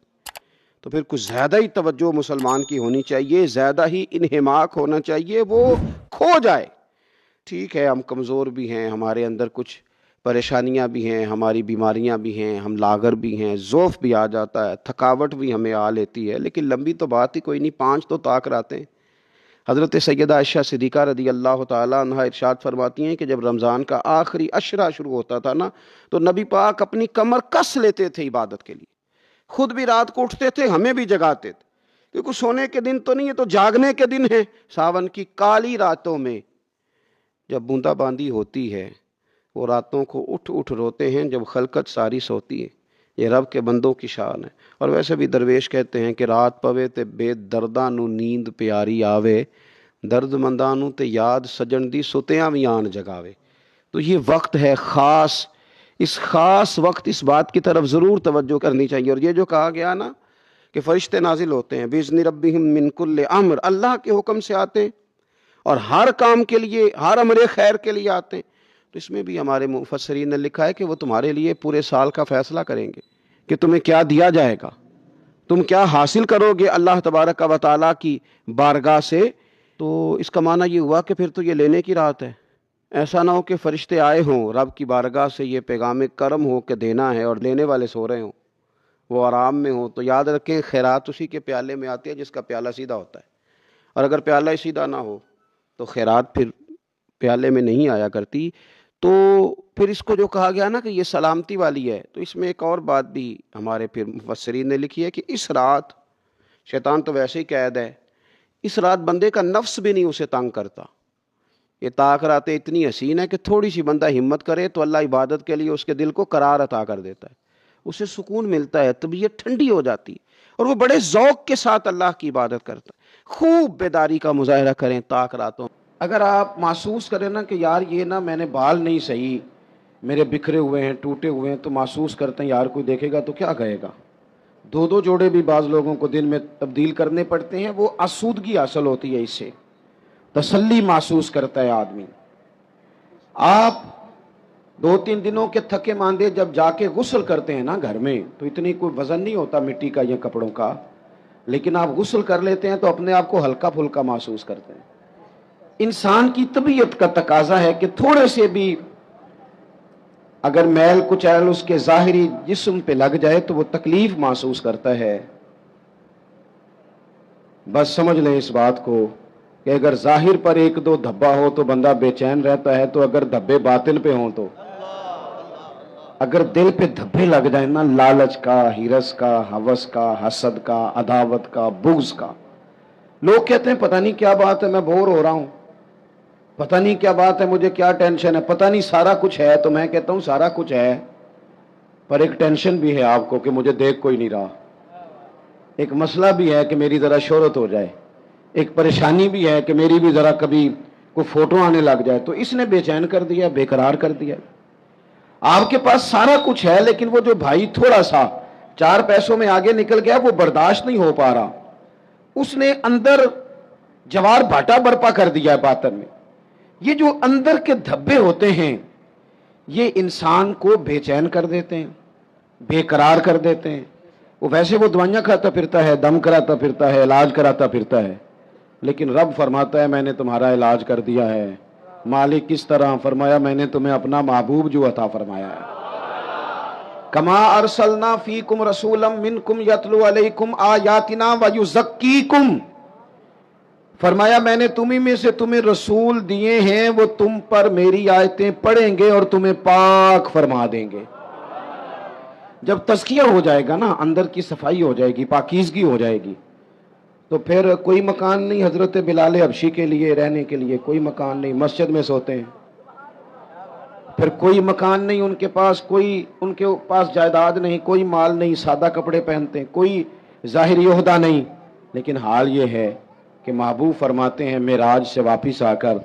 تو پھر کچھ زیادہ ہی توجہ مسلمان کی ہونی چاہیے، زیادہ ہی انہماک ہونا چاہیے، وہ کھو جائے۔ ٹھیک ہے ہم کمزور بھی ہیں، ہمارے اندر کچھ پریشانیاں بھی ہیں، ہماری بیماریاں بھی ہیں، ہم لاغر بھی ہیں، ضعف بھی آ جاتا ہے، تھکاوٹ بھی ہمیں آ لیتی ہے، لیکن لمبی تو بات ہی کوئی نہیں، 5 تو طاق راتیں۔ حضرت سیدہ عائشہ صدیقہ رضی اللہ تعالیٰ عنہا ارشاد فرماتی ہیں کہ جب رمضان کا آخری عشرہ شروع ہوتا تھا نا تو نبی پاک اپنی کمر کس لیتے تھے عبادت کے لیے، خود بھی رات کو اٹھتے تھے، ہمیں بھی جگاتے تھے، کیونکہ سونے کے دن تو نہیں ہے، تو جاگنے کے دن ہیں۔ ساون کی کالی راتوں میں جب بوندا باندی ہوتی ہے، وہ راتوں کو اٹھ اٹھ روتے ہیں جب خلقت ساری سوتی ہے۔ یہ رب کے بندوں کی شان ہے۔ اور ویسے بھی درویش کہتے ہیں کہ رات پوے تے بے درداں نو نیند پیاری آوے، درد منداں نو تے یاد سجن دی ستیاں وی آن جگاوے۔ تو یہ وقت ہے خاص، اس خاص وقت اس بات کی طرف ضرور توجہ کرنی چاہیے۔ اور یہ جو کہا گیا نا کہ فرشتے نازل ہوتے ہیں بِإِذْنِ رَبِّهِمْ مِنْ كُلِّ أَمْرٍ، اللہ کے حکم سے آتے ہیں اور ہر کام کے لیے، ہر امر خیر کے لیے آتے ہیں۔ تو اس میں بھی ہمارے مفسرین نے لکھا ہے کہ وہ تمہارے لیے پورے سال کا فیصلہ کریں گے کہ تمہیں کیا دیا جائے گا، تم کیا حاصل کرو گے اللہ تبارک و تعالیٰ کی بارگاہ سے۔ تو اس کا معنی یہ ہوا کہ پھر تو یہ لینے کی رات ہے۔ ایسا نہ ہو کہ فرشتے آئے ہوں رب کی بارگاہ سے یہ پیغام کرم ہو کہ دینا ہے اور لینے والے سو رہے ہوں، وہ آرام میں ہوں۔ تو یاد رکھیں خیرات اسی کے پیالے میں آتی ہے جس کا پیالہ سیدھا ہوتا ہے، اور اگر پیالہ ہی سیدھا نہ ہو تو خیرات پھر پیالے میں نہیں آیا کرتی۔ تو پھر اس کو جو کہا گیا نا کہ یہ سلامتی والی ہے، تو اس میں ایک اور بات بھی ہمارے پھر مفسرین نے لکھی ہے کہ اس رات، شیطان تو ویسے ہی قید ہے، اس رات بندے کا نفس بھی نہیں اسے تنگ کرتا۔ یہ طاق راتیں اتنی حسین ہے کہ تھوڑی سی بندہ ہمت کرے تو اللہ عبادت کے لیے اس کے دل کو قرار عطا کر دیتا ہے، اسے سکون ملتا ہے، طبیعت ٹھنڈی ہو جاتی ہے اور وہ بڑے ذوق کے ساتھ اللہ کی عبادت کرتا ہے۔ خوب بیداری کا مظاہرہ کریں طاق راتوں۔ اگر آپ محسوس کریں نا کہ یار یہ نا میں نے بال نہیں صحیح، میرے بکھرے ہوئے ہیں، ٹوٹے ہوئے ہیں، تو محسوس کرتے ہیں یار کوئی دیکھے گا تو کیا کہے گا۔ 2 جوڑے بھی بعض لوگوں کو دن میں تبدیل کرنے پڑتے ہیں، وہ آسودگی حاصل ہوتی ہے، اس سے تسلی محسوس کرتا ہے آدمی۔ آپ 2-3 دنوں کے تھکے ماندے جب جا کے غسل کرتے ہیں نا گھر میں، تو اتنی کوئی وزن نہیں ہوتا مٹی کا یا کپڑوں کا، لیکن آپ غسل کر لیتے ہیں تو اپنے آپ کو ہلکا پھلکا محسوس کرتے ہیں۔ انسان کی طبیعت کا تقاضا ہے کہ تھوڑے سے بھی اگر میل کچیل اس کے ظاہری جسم پہ لگ جائے تو وہ تکلیف محسوس کرتا ہے۔ بس سمجھ لیں اس بات کو کہ اگر ظاہر پر 1-2 دھبا ہو تو بندہ بے چین رہتا ہے، تو اگر دھبے باطن پہ ہوں، تو اگر دل پہ دھبے لگ جائیں نا، لالچ کا، ہرس کا، ہوس کا، حسد کا، عداوت کا، بغض کا، لوگ کہتے ہیں پتہ نہیں کیا بات ہے میں بور ہو رہا ہوں، پتہ نہیں کیا بات ہے مجھے کیا ٹینشن ہے، پتہ نہیں سارا کچھ ہے۔ تو میں کہتا ہوں سارا کچھ ہے، پر ایک ٹینشن بھی ہے آپ کو کہ مجھے دیکھ کوئی نہیں رہا، ایک مسئلہ بھی ہے کہ میری ذرا شہرت ہو جائے، ایک پریشانی بھی ہے کہ میری بھی ذرا کبھی کوئی فوٹو آنے لگ جائے۔ تو اس نے بے چین کر دیا، بے قرار کر دیا۔ آپ کے پاس سارا کچھ ہے، لیکن وہ جو بھائی تھوڑا سا 4 پیسوں میں آگے نکل گیا، وہ برداشت نہیں ہو پا رہا، اس نے اندر جوار بھاٹا برپا کر دیا ہے باطن میں۔ یہ جو اندر کے دھبے ہوتے ہیں یہ انسان کو بے چین کر دیتے ہیں، بے قرار کر دیتے ہیں۔ وہ ویسے وہ دوائیاں کھاتا پھرتا ہے، دم کراتا پھرتا ہے، علاج کراتا پھرتا ہے، لیکن رب فرماتا ہے میں نے تمہارا علاج کر دیا ہے۔ مالک کس طرح؟ فرمایا میں نے تمہیں اپنا محبوب جو عطا فرمایا ہے۔ کما ارسلنا فیکم رسولا منکم یتلو علیکم آیاتنا ویزکیکم، فرمایا میں نے تمہیں میں سے تمہیں رسول دیے ہیں، وہ تم پر میری آیتیں پڑھیں گے اور تمہیں پاک فرما دیں گے۔ جب تزکیہ ہو جائے گا نا، اندر کی صفائی ہو جائے گی، پاکیزگی ہو جائے گی، تو پھر کوئی مکان نہیں حضرت بلال حبشی کے لیے رہنے کے لیے، کوئی مکان نہیں، مسجد میں سوتے ہیں. پھر کوئی مکان نہیں ان کے پاس، کوئی ان کے پاس جائیداد نہیں، کوئی مال نہیں، سادہ کپڑے پہنتے ہیں، کوئی ظاہری عہدہ نہیں. لیکن حال یہ ہے کہ محبوب فرماتے ہیں معراج سے واپس آ کر،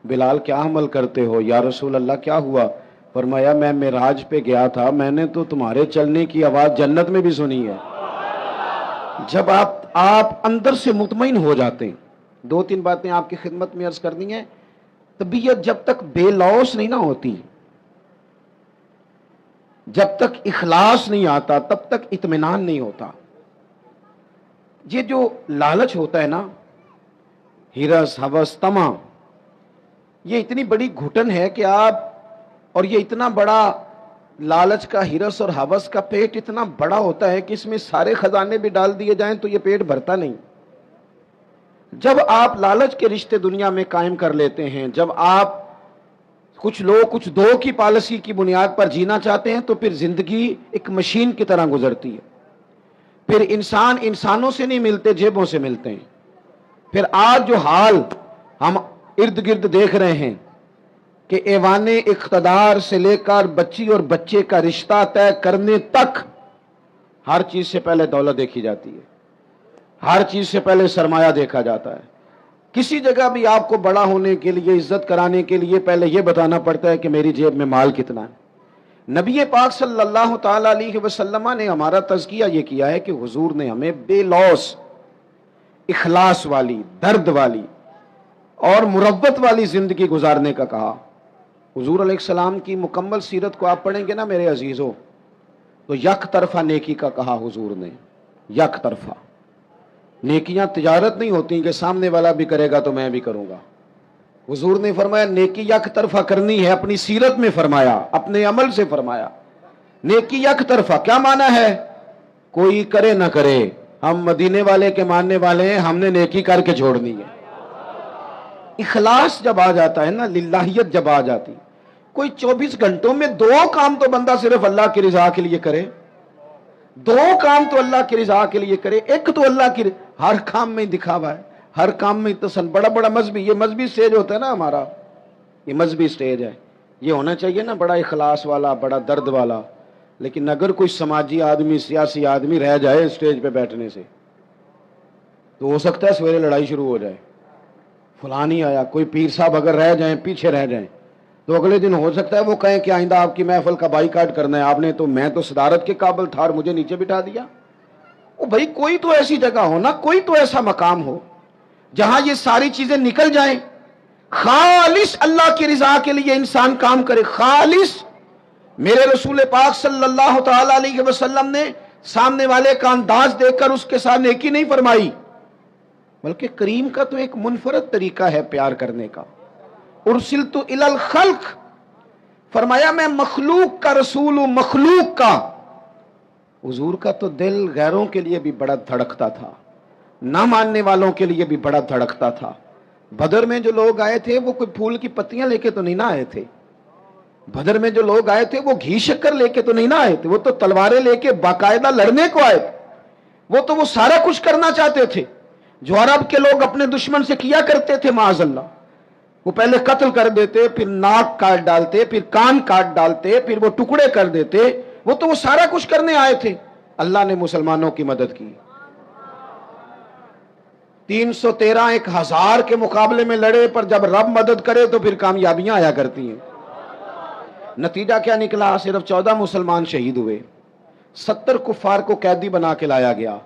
بلال کیا عمل کرتے ہو یا رسول اللہ کیا ہوا؟ فرمایا میں معراج پہ گیا تھا، میں نے تو تمہارے چلنے کی آواز جنت میں بھی سنی ہے. جب آپ اندر سے مطمئن ہو جاتے ہیں. دو تین باتیں آپ کی خدمت میں عرض کرنی ہے. طبیعت جب تک بے لوث نہیں نہ ہوتی، جب تک اخلاص نہیں آتا، تب تک اطمینان نہیں ہوتا. یہ جو لالچ ہوتا ہے نا، ہرس ہوس طمع، یہ اتنی بڑی گھٹن ہے کہ آپ، اور یہ اتنا بڑا لالچ کا، ہرس اور ہوس کا پیٹ اتنا بڑا ہوتا ہے کہ اس میں سارے خزانے بھی ڈال دیے جائیں تو یہ پیٹ بھرتا نہیں. جب آپ لالچ کے رشتے دنیا میں قائم کر لیتے ہیں، جب آپ کچھ لوگ کچھ دو کی پالیسی کی بنیاد پر جینا چاہتے ہیں، تو پھر زندگی ایک مشین کی طرح گزرتی ہے. پھر انسان انسانوں سے نہیں ملتے، جیبوں سے ملتے ہیں. پھر آج جو حال ہم ارد گرد دیکھ رہے ہیں کہ ایوان اقتدار سے لے کر بچی اور بچے کا رشتہ طے کرنے تک ہر چیز سے پہلے دولت دیکھی جاتی ہے، ہر چیز سے پہلے سرمایہ دیکھا جاتا ہے. کسی جگہ بھی آپ کو بڑا ہونے کے لیے، عزت کرانے کے لیے پہلے یہ بتانا پڑتا ہے کہ میری جیب میں مال کتنا ہے. نبی پاک صلی اللہ تعالی علیہ وسلم نے ہمارا تزکیہ یہ کیا ہے کہ حضور نے ہمیں بے لوث، اخلاص والی، درد والی اور مروت والی زندگی گزارنے کا کہا. حضور علیہ السلام کی مکمل سیرت کو آپ پڑھیں گے نا میرے عزیزوں، تو یک طرفہ نیکی کا کہا حضور نے. یک طرفہ نیکیاں تجارت نہیں ہوتی کہ سامنے والا بھی کرے گا تو میں بھی کروں گا. حضور نے فرمایا نیکی یک طرفہ کرنی ہے. اپنی سیرت میں فرمایا، اپنے عمل سے فرمایا نیکی یک طرفہ. کیا معنی ہے؟ کوئی کرے نہ کرے، ہم مدینے والے کے ماننے والے ہیں، ہم نے نیکی کر کے چھوڑنی ہے. اخلاص جب آ جاتا ہے نا، للہیت جب آ جاتی، کوئی 24 گھنٹوں میں 2 کام تو بندہ صرف اللہ کی رضا کے لیے کرے. 2 کام تو اللہ کی رضا کے لیے کرے. ایک تو اللہ کی، ہر کام میں دکھاوا ہے، ہر کام میں تسن. بڑا بڑا مذہبی، یہ مذہبی سٹیج ہوتا ہے نا ہمارا، یہ مذہبی سٹیج ہے، یہ ہونا چاہیے نا بڑا اخلاص والا، بڑا درد والا. لیکن اگر کوئی سماجی آدمی، سیاسی آدمی رہ جائے سٹیج پہ بیٹھنے سے، تو ہو سکتا ہے سویرے لڑائی شروع ہو جائے. فلانی آیا، کوئی پیر صاحب اگر رہ جائیں، پیچھے رہ جائیں، تو اگلے دن ہو سکتا ہے وہ کہیں کہ آئندہ آپ کی محفل کا بائیکاٹ کرنا ہے، آپ نے تو، میں تو صدارت کے قابل تھا اور مجھے نیچے بٹھا دیا. او بھائی کوئی تو ایسی جگہ ہو نا، کوئی تو ایسا مقام ہو جہاں یہ ساری چیزیں نکل جائیں. خالص اللہ کی رضا کے لیے انسان کام کرے، خالص. میرے رسول پاک صلی اللہ تعالی علیہ وسلم نے سامنے والے کا انداز دیکھ کر اس کے ساتھ نیکی نہیں فرمائی، بلکہ کریم کا تو ایک منفرد طریقہ ہے پیار کرنے کا. ارسلت الی الخلق، فرمایا میں مخلوق کا رسول ہوں، مخلوق کا. حضور کا تو دل غیروں کے لیے بھی بڑا دھڑکتا تھا، نہ ماننے والوں کے لیے بھی بڑا دھڑکتا تھا. بدر میں جو لوگ آئے تھے وہ کوئی پھول کی پتیاں لے کے تو نہیں نہ آئے تھے. بدر میں جو لوگ آئے تھے وہ گھی شکر لے کے تو نہیں نہ آئے تھے، وہ تو تلواریں لے کے باقاعدہ لڑنے کو آئے تھے. وہ سارا کچھ کرنا چاہتے تھے جو عرب کے لوگ اپنے دشمن سے کیا کرتے تھے معاذ اللہ. وہ پہلے قتل کر دیتے، پھر ناک کاٹ ڈالتے، پھر کان کاٹ ڈالتے، پھر وہ ٹکڑے کر دیتے. وہ سارا کچھ کرنے آئے تھے. اللہ نے مسلمانوں کی مدد کی. 313 1000 کے مقابلے میں لڑے، پر جب رب مدد کرے تو پھر کامیابیاں آیا کرتی ہیں. نتیجہ کیا نکلا؟ صرف 14 مسلمان شہید ہوئے، 70 کفار کو قیدی بنا کے لایا گیا.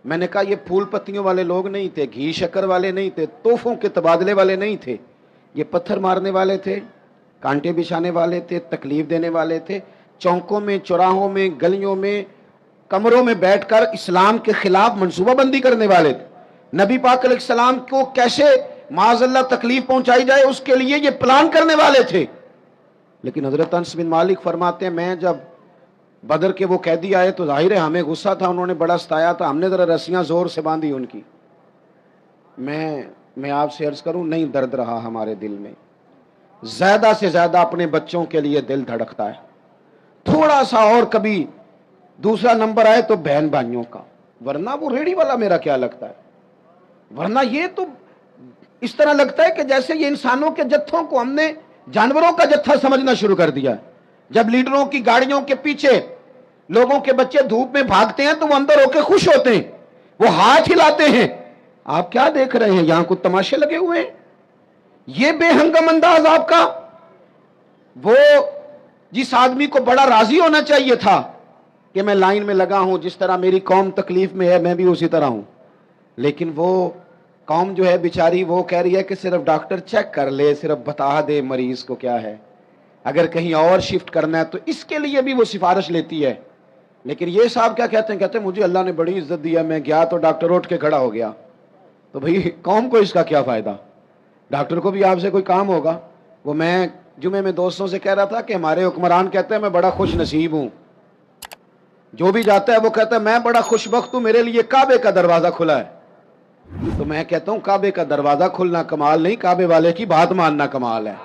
میں نے کہا یہ پھول پتیوں والے لوگ نہیں تھے، گھی شکر والے نہیں تھے، تحفوں کے تبادلے والے نہیں تھے. یہ پتھر مارنے والے تھے، کانٹے بچھانے والے تھے، تکلیف دینے والے تھے. چوکوں میں، چوراہوں میں، گلیوں میں، کمروں میں بیٹھ کر اسلام کے خلاف منصوبہ بندی کرنے والے تھے. نبی پاک علیہ السلام کو کیسے معاذ اللہ تکلیف پہنچائی جائے اس کے لیے یہ پلان کرنے والے تھے. لیکن حضرت انس بن مالک فرماتے ہیں میں جب بدر کے وہ قیدی آئے تو ظاہر ہے ہمیں غصہ تھا، انہوں نے بڑا ستایا تھا، ہم نے ذرا رسیاں زور سے باندھی ان کی. میں آپ سے عرض کروں، نہیں درد رہا ہمارے دل میں. زیادہ سے زیادہ اپنے بچوں کے لیے دل دھڑکتا ہے. تھوڑا سا اور کبھی دوسرا نمبر آئے تو بہن بھائیوں کا. ورنہ وہ ریڑھی والا میرا کیا لگتا ہے؟ ورنہ یہ تو اس طرح لگتا ہے کہ جیسے یہ انسانوں کے جتھوں کو ہم نے جانوروں کا جتھا سمجھنا شروع کر دیا. جب لیڈروں کی گاڑیوں کے پیچھے لوگوں کے بچے دھوپ میں بھاگتے ہیں تو وہ اندر ہو کے خوش ہوتے ہیں, وہ ہاتھ ہلاتے ہیں. آپ کیا دیکھ رہے ہیں؟ یہاں کچھ تماشے لگے ہوئے ہیں. یہ بے ہنگم انداز آپ کا. وہ جس آدمی کو بڑا راضی ہونا چاہیے تھا کہ میں لائن میں لگا ہوں, جس طرح میری قوم تکلیف میں ہے میں بھی اسی طرح ہوں, لیکن وہ قوم جو ہے بیچاری وہ کہہ رہی ہے کہ صرف ڈاکٹر چیک کر لے, صرف بتا دے مریض کو کیا ہے, اگر کہیں اور شفٹ کرنا ہے تو اس کے لیے بھی وہ سفارش لیتی ہے. لیکن یہ صاحب کیا کہتے ہیں؟ کہتے ہیں مجھے اللہ نے بڑی عزت دیا, میں گیا تو ڈاکٹر اٹھ کے کھڑا ہو گیا. تو بھئی قوم کو اس کا کیا فائدہ؟ ڈاکٹر کو بھی آپ سے کوئی کام ہوگا. وہ میں جمعے میں دوستوں سے کہہ رہا تھا کہ ہمارے حکمران کہتے ہیں میں بڑا خوش نصیب ہوں, جو بھی جاتا ہے وہ کہتا ہے میں بڑا خوش بخت ہوں, میرے لیے کعبے کا دروازہ کھلا ہے. تو میں کہتا ہوں کعبے کا دروازہ کھلنا کمال نہیں, کعبے والے کی بات ماننا کمال ہے.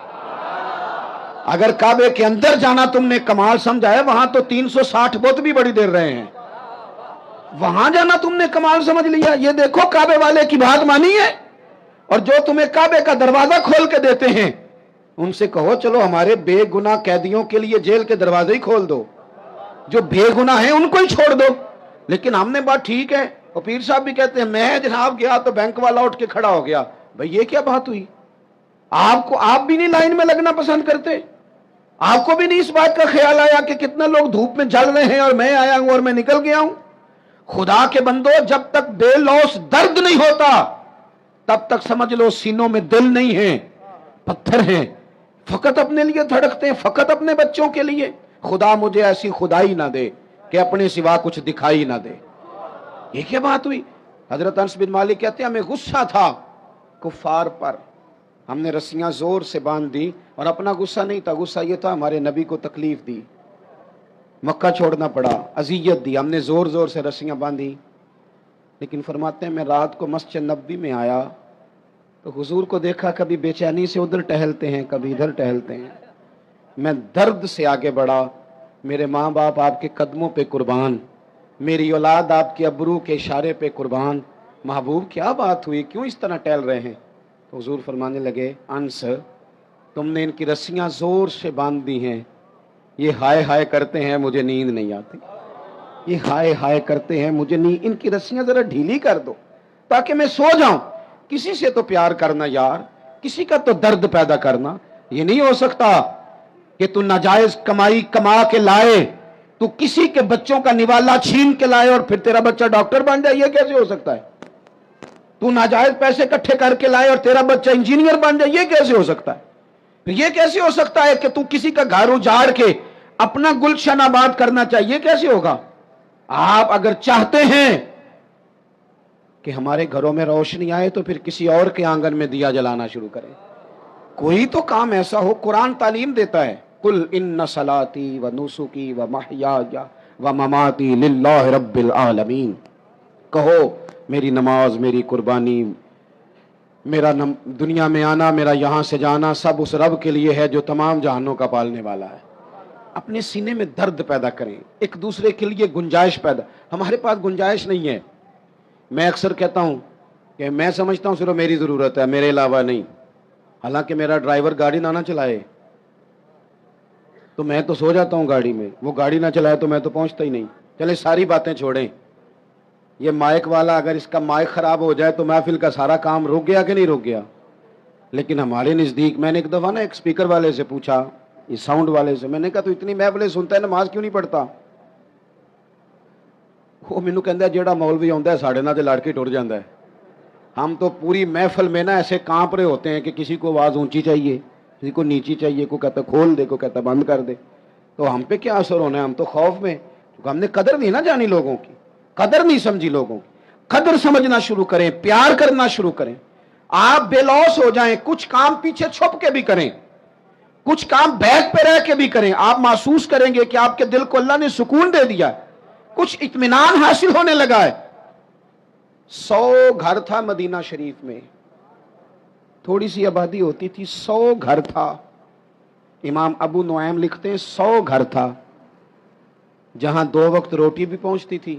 اگر کعبے کے اندر جانا تم نے کمال سمجھا ہے, وہاں تو 360 بت بھی بڑی دیر رہے ہیں, وہاں جانا تم نے کمال سمجھ لیا. یہ دیکھو کعبے والے کی بات مانی ہے, اور جو تمہیں کعبے کا دروازہ کھول کے دیتے ہیں ان سے کہو چلو ہمارے بے گناہ قیدیوں کے لیے جیل کے دروازے ہی کھول دو, جو بے گناہ ہیں ان کو ہی چھوڑ دو. لیکن ہم نے بات ٹھیک ہے. اور پیر صاحب بھی کہتے ہیں میں جناب گیا تو بینک والا اٹھ کے کھڑا ہو گیا. بھئی یہ کیا بات ہوئی؟ آپ بھی نہیں لائن میں لگنا پسند کرتے؟ آپ کو بھی نہیں اس بات کا خیال آیا کہ کتنے لوگ دھوپ میں جل رہے ہیں اور میں آیا ہوں اور میں نکل گیا ہوں؟ خدا کے بندو, جب تک بے لوث درد نہیں ہوتا تب تک سمجھ لو سینوں میں دل نہیں ہے, پتھر ہیں, فقط اپنے لیے دھڑکتے ہیں, فقط اپنے بچوں کے لیے. خدا مجھے ایسی خدائی نہ دے کہ اپنے سوا کچھ دکھائی نہ دے. یہ کیا بات ہوئی؟ حضرت انس بن مالک کہتے ہیں ہمیں غصہ تھا کفار پر, ہم نے رسیاں زور سے باندھ دی, اور اپنا غصہ نہیں تھا, غصہ یہ تھا ہمارے نبی کو تکلیف دی, مکہ چھوڑنا پڑا, اذیت دی, ہم نے زور زور سے رسیاں باندھی. لیکن فرماتے ہیں میں رات کو مسجد نبوی میں آیا تو حضور کو دیکھا کبھی بے چینی سے ادھر ٹہلتے ہیں کبھی ادھر ٹہلتے ہیں. میں درد سے آگے بڑھا, میرے ماں باپ آپ کے قدموں پہ قربان, میری اولاد آپ کے ابرو کے اشارے پہ قربان. محبوب کیا بات ہوئی, کیوں اس طرح ٹہل رہے ہیں؟ تو حضور فرمانے لگے انس تم نے ان کی رسیاں زور سے باندھ دی ہیں, یہ ہائے ہائے کرتے ہیں مجھے نیند نہیں آتی, یہ ہائے ہائے کرتے ہیں مجھے نیند, ان کی رسیاں ذرا ڈھیلی کر دو تاکہ میں سو جاؤں. کسی سے تو پیار کرنا یار, کسی کا تو درد پیدا کرنا. یہ نہیں ہو سکتا کہ تو ناجائز کمائی کما کے لائے, تو کسی کے بچوں کا نوالا چھین کے لائے اور پھر تیرا بچہ ڈاکٹر بن جائے, یہ کیسے ہو سکتا ہے؟ تو ناجائز پیسے اکٹھے کر کے لائے اور تیرا بچہ انجینئر بن جائے, یہ کیسے ہو سکتا ہے؟ یہ کیسے ہو سکتا ہے کہ تو کسی کا گھر اجاڑ کے اپنا گلشن آباد کرنا چاہیے, کیسے ہوگا؟ آپ اگر چاہتے ہیں کہ ہمارے گھروں میں روشنی آئے تو پھر کسی اور کے آنگن میں دیا جلانا شروع کریں. کوئی تو کام ایسا ہو. قرآن تعلیم دیتا ہے قل ان صلاتی و نسکی و محیای و مماتی للہ رب العالمین, کہو میری نماز, میری قربانی, میرا دنیا میں آنا, میرا یہاں سے جانا سب اس رب کے لیے ہے جو تمام جہانوں کا پالنے والا ہے. اپنے سینے میں درد پیدا کریں, ایک دوسرے کے لیے گنجائش پیدا. ہمارے پاس گنجائش نہیں ہے. میں اکثر کہتا ہوں کہ میں سمجھتا ہوں صرف میری ضرورت ہے, میرے علاوہ نہیں. حالانکہ میرا ڈرائیور گاڑی نہ چلائے تو میں تو سو جاتا ہوں گاڑی میں, وہ گاڑی نہ چلائے تو میں تو پہنچتا ہی نہیں. چلے ساری باتیں چھوڑیں, یہ مائک والا اگر اس کا مائک خراب ہو جائے تو محفل کا سارا کام رک گیا کہ نہیں رک گیا؟ لیکن ہمارے نزدیک, میں نے ایک دفعہ نا ایک اسپیکر والے سے پوچھا, یہ ساؤنڈ والے سے, میں نے کہا تو اتنی محفلیں سنتا ہے نماز کیوں نہیں پڑھتا؟ وہ مینوں کہندا ہے جیڑا مولوی آندا ہے ساڈے نال تے لڑ کے ٹر جاندا ہے. ہم تو پوری محفل میں نا ایسے کانپ رہے ہوتے ہیں کہ کسی کو آواز اونچی چاہیے, کسی کو نیچی چاہیے, کو کہتا کھول دے, کو کہتا بند کر دے. تو ہم پہ کیا اثر ہونا ہے؟ ہم تو خوف میں, کیونکہ ہم نے قدر نہیں نا جانی لوگوں کی, قدر نہیں سمجھی لوگوں کی. قدر سمجھنا شروع کریں, پیار کرنا شروع کریں. آپ بے لوث ہو جائیں, کچھ کام پیچھے چھپ کے بھی کریں, کچھ کام بیک پہ رہ کے بھی کریں. آپ محسوس کریں گے کہ آپ کے دل کو اللہ نے سکون دے دیا, کچھ اطمینان حاصل ہونے لگا ہے. 100 گھر تھا مدینہ شریف میں, تھوڑی سی آبادی ہوتی تھی, 100 گھر تھا. امام ابو نعیم لکھتے ہیں 100 گھر تھا جہاں 2 وقت روٹی بھی پہنچتی تھی,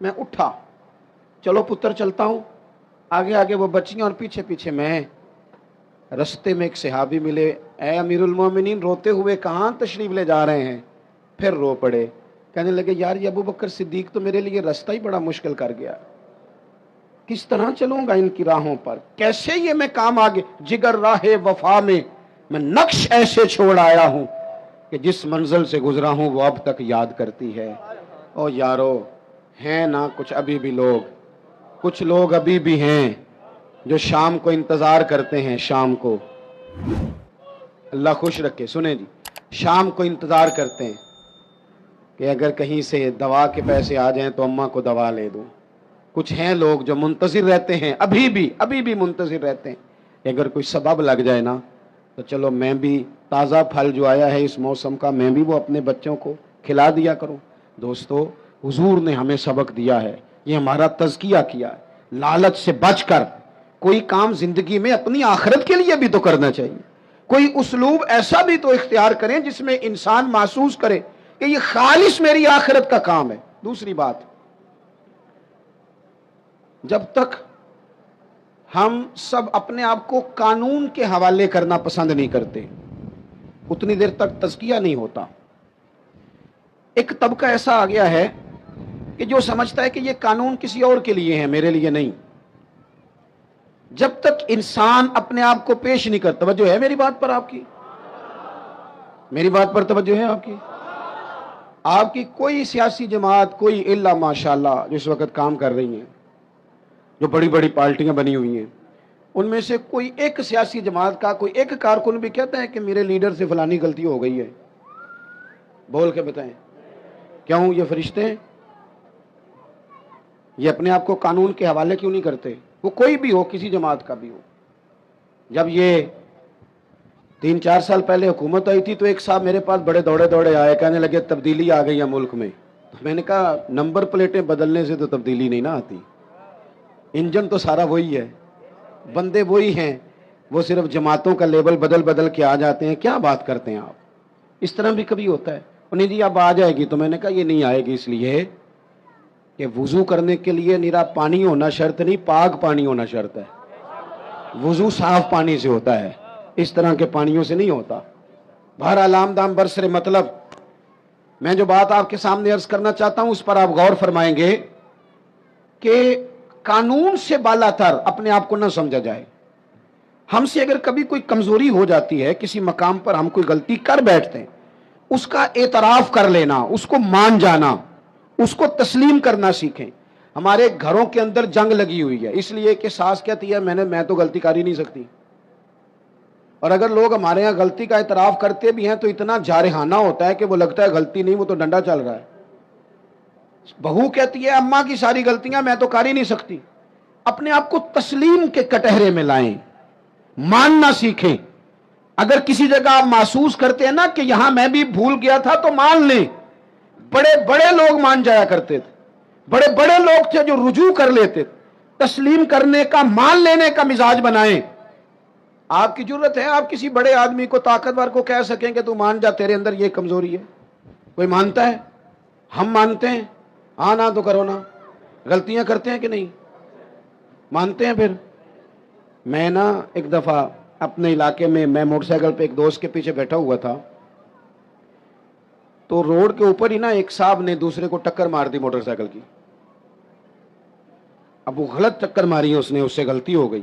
میں اٹھا, چلو پتر چلتا ہوں, آگے آگے وہ بچیاں اور پیچھے پیچھے میں. رستے میں ایک صحابی ملے, اے امیر المومنین روتے ہوئے کہاں تشریف لے جا رہے ہیں؟ پھر رو پڑے, کہنے لگے یار یہ ابو بکر صدیق تو میرے لیے رستہ ہی بڑا مشکل کر گیا, کس طرح چلوں گا ان کی راہوں پر, کیسے یہ میں کام آگے. جگر راہ وفا میں نقش ایسے چھوڑ آیا ہوں کہ جس منزل سے گزرا ہوں وہ اب تک یاد کرتی ہے. او یارو, ہیں نا کچھ ابھی بھی لوگ, کچھ لوگ ابھی بھی ہیں جو شام کو انتظار کرتے ہیں. شام کو اللہ خوش رکھے, سنیں جی, شام کو انتظار کرتے ہیں کہ اگر کہیں سے دوا کے پیسے آ جائیں تو اماں کو دوا لے دوں. کچھ ہیں لوگ جو منتظر رہتے ہیں, ابھی بھی منتظر رہتے ہیں کہ اگر کوئی سبب لگ جائے نا تو چلو میں بھی تازہ پھل جو آیا ہے اس موسم کا میں بھی وہ اپنے بچوں کو کھلا دیا کروں. دوستو, حضور نے ہمیں سبق دیا ہے, یہ ہمارا تزکیہ کیا ہے. لالچ سے بچ کر کوئی کام زندگی میں اپنی آخرت کے لیے بھی تو کرنا چاہیے. کوئی اسلوب ایسا بھی تو اختیار کریں جس میں انسان محسوس کرے کہ یہ خالص میری آخرت کا کام ہے. دوسری بات, جب تک ہم سب اپنے آپ کو قانون کے حوالے کرنا پسند نہیں کرتے اتنی دیر تک تزکیہ نہیں ہوتا. ایک طبقہ ایسا آ گیا ہے کہ جو سمجھتا ہے کہ یہ قانون کسی اور کے لیے ہے, میرے لیے نہیں. جب تک انسان اپنے آپ کو پیش نہیں کرتا, توجہ ہے میری بات پر آپ کی, میری بات پر توجہ ہے آپ کی کوئی سیاسی جماعت, کوئی الا ماشاءاللہ جس وقت کام کر رہی ہیں, جو بڑی بڑی پارٹیاں بنی ہوئی ہیں, ان میں سے کوئی ایک سیاسی جماعت کا کوئی ایک کارکن بھی کہتا ہے کہ میرے لیڈر سے فلانی غلطی ہو گئی ہے؟ بول کے بتائیں. کیوں؟ یہ فرشتے ہیں, یہ اپنے آپ کو قانون کے حوالے کیوں نہیں کرتے؟ وہ کوئی بھی ہو, کسی جماعت کا بھی ہو. جب یہ 3-4 سال پہلے حکومت آئی تھی تو ایک صاحب میرے پاس بڑے دوڑے آئے, کہنے لگے تبدیلی آ گئی ہے ملک میں. تو میں نے کہا نمبر پلیٹیں بدلنے سے تو تبدیلی نہیں نہ آتی, انجن تو سارا وہی ہے, بندے وہی ہیں, وہ صرف جماعتوں کا لیبل بدل کے آ جاتے ہیں. کیا بات کرتے ہیں آپ؟ اس طرح بھی کبھی ہوتا ہے. انہیں جی اب آ جائے گی, تو میں نے کہا یہ نہیں آئے گی, اس لیے کہ وضو کرنے کے لیے نیرا پانی ہونا شرط نہیں, پاک پانی ہونا شرط ہے. وضو صاف پانی سے ہوتا ہے, اس طرح کے پانیوں سے نہیں ہوتا. بہرحال آمدام برسر مطلب, میں جو بات آپ کے سامنے عرض کرنا چاہتا ہوں اس پر آپ غور فرمائیں گے کہ قانون سے بالا تر اپنے آپ کو نہ سمجھا جائے. ہم سے اگر کبھی کوئی کمزوری ہو جاتی ہے, کسی مقام پر ہم کوئی غلطی کر بیٹھتے ہیں, اس کا اعتراف کر لینا, اس کو مان جانا, اس کو تسلیم کرنا سیکھیں. ہمارے گھروں کے اندر جنگ لگی ہوئی ہے اس لیے کہ ساس کہتی ہے میں تو غلطی کر ہی نہیں سکتی, اور اگر لوگ ہمارے ہاں غلطی کا اعتراف کرتے بھی ہیں تو اتنا جارحانہ ہوتا ہے کہ وہ لگتا ہے غلطی نہیں, وہ تو ڈنڈا چل رہا ہے. بہو کہتی ہے اماں کی ساری غلطیاں میں تو کر ہی نہیں سکتی. اپنے آپ کو تسلیم کے کٹہرے میں لائیں, ماننا سیکھیں. اگر کسی جگہ آپ محسوس کرتے ہیں نا کہ یہاں میں بھی بھول گیا تھا تو مان لیں. بڑے بڑے لوگ مان جایا کرتے تھے, بڑے بڑے لوگ تھے جو رجوع کر لیتے تھے. تسلیم کرنے کا, مان لینے کا مزاج بنائیں. آپ کی ضرورت ہے آپ کسی بڑے آدمی کو, طاقتور کو کہہ سکیں کہ تو مان جا, تیرے اندر یہ کمزوری ہے. کوئی مانتا ہے؟ ہم مانتے ہیں. ہاں نہ تو کرو نا. غلطیاں کرتے ہیں کہ نہیں؟ مانتے ہیں. پھر میں نا ایک دفعہ اپنے علاقے میں موٹر سائیکل پہ ایک دوست کے پیچھے بیٹھا ہوا تھا, تو روڈ کے اوپر ہی نا ایک صاحب نے دوسرے کو ٹکر مار دی موٹر سائیکل کی. اب وہ غلط ٹکر ماری ہے اس نے, اس سے غلطی ہو گئی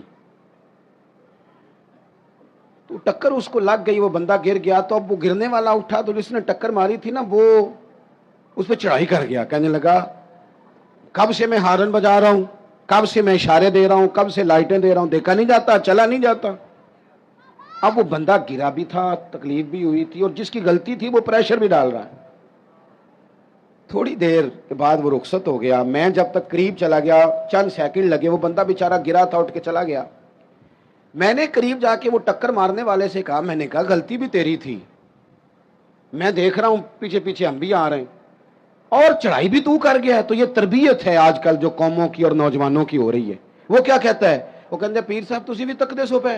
تو ٹکر اس کو لگ گئی, وہ بندہ گر گیا. تو اب وہ گرنے والا اٹھا تو جس نے ٹکر ماری تھی نا وہ اس پہ چڑھائی کر گیا, کہنے لگا کب سے میں ہارن بجا رہا ہوں, کب سے میں اشارے دے رہا ہوں, کب سے لائٹیں دے رہا ہوں, دیکھا نہیں جاتا, چلا نہیں جاتا. اب وہ بندہ گرا بھی تھا, تکلیف بھی ہوئی تھی, اور جس کی غلطی تھی وہ پریشر بھی ڈال رہا ہے. تھوڑی دیر کے بعد وہ رخصت ہو گیا. میں جب تک قریب چلا گیا, چند سیکنڈ لگے, وہ بندہ بیچارہ گرا تھا, اٹھ کے چلا گیا. میں نے قریب جا کے وہ ٹکر مارنے والے سے کہا, میں نے کہا غلطی بھی تیری تھی, میں دیکھ رہا ہوں پیچھے پیچھے ہم بھی آ رہے ہیں, اور چڑھائی بھی تو کر گیا ہے. تو یہ تربیت ہے آج کل جو قوموں کی اور نوجوانوں کی ہو رہی ہے. وہ کیا کہتا ہے, وہ کہتے ہیں پیر صاحب تسی بھی تکدے سو پہ.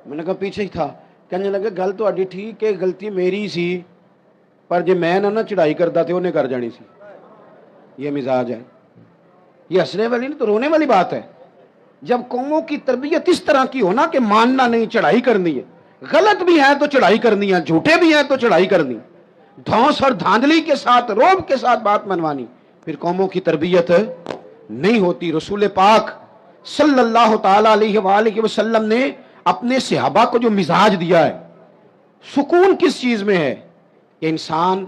میں نے کہا پیچھے ہی تھا. کہنے لگے گل تو اڈی ٹھیک ہے, غلطی میری سی, پر جے میں نہ چڑھائی کرتا تے انہیں کر جانی سی. یہ مزاج ہے. یہ ہنسنے والی نہیں تو رونے والی بات ہے. جب قوموں کی تربیت اس طرح کی ہونا کہ ماننا نہیں، چڑھائی کرنی ہے، غلط بھی ہے تو چڑھائی کرنی ہے، جھوٹے بھی ہیں تو چڑھائی کرنی، دھونس اور دھاندلی کے ساتھ، روب کے ساتھ بات منوانی، پھر قوموں کی تربیت نہیں ہوتی. رسول پاک صلی اللہ تعالی علیہ وآلہ وسلم نے اپنے صحابہ کو جو مزاج دیا ہے، سکون کس چیز میں ہے کہ انسان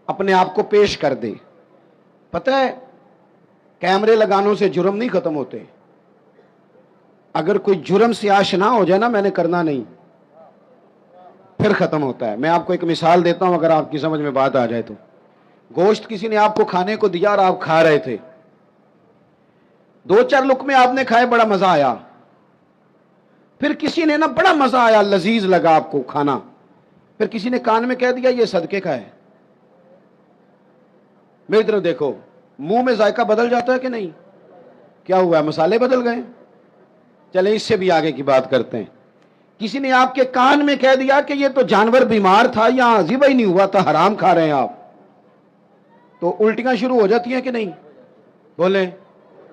اپنے آپ کو پیش کر دے. پتہ ہے کیمرے لگانوں سے جرم نہیں ختم ہوتے. اگر کوئی جرم سے آشنا ہو جائے نا، میں نے کرنا نہیں، پھر ختم ہوتا ہے. میں آپ کو ایک مثال دیتا ہوں اگر آپ کی سمجھ میں بات آ جائے تو. گوشت کسی نے آپ کو کھانے کو دیا اور آپ کھا رہے تھے، 2-4 لقمے آپ نے کھائے، بڑا مزہ آیا. پھر کسی نے نا بڑا مزہ آیا، لذیذ لگا آپ کو کھانا، پھر کسی نے کان میں کہہ دیا یہ صدقے کا ہے. میری طرف دیکھو، منہ میں ذائقہ بدل جاتا ہے کہ نہیں؟ کیا ہوا ہے؟ مسالے بدل گئے. چلیں اس سے بھی آگے کی بات کرتے ہیں. کسی نے آپ کے کان میں کہہ دیا کہ یہ تو جانور بیمار تھا، یہاں ذبح ہی نہیں ہوا تھا، حرام کھا رہے ہیں آپ، تو الٹیاں شروع ہو جاتی ہیں کہ نہیں؟ بولیں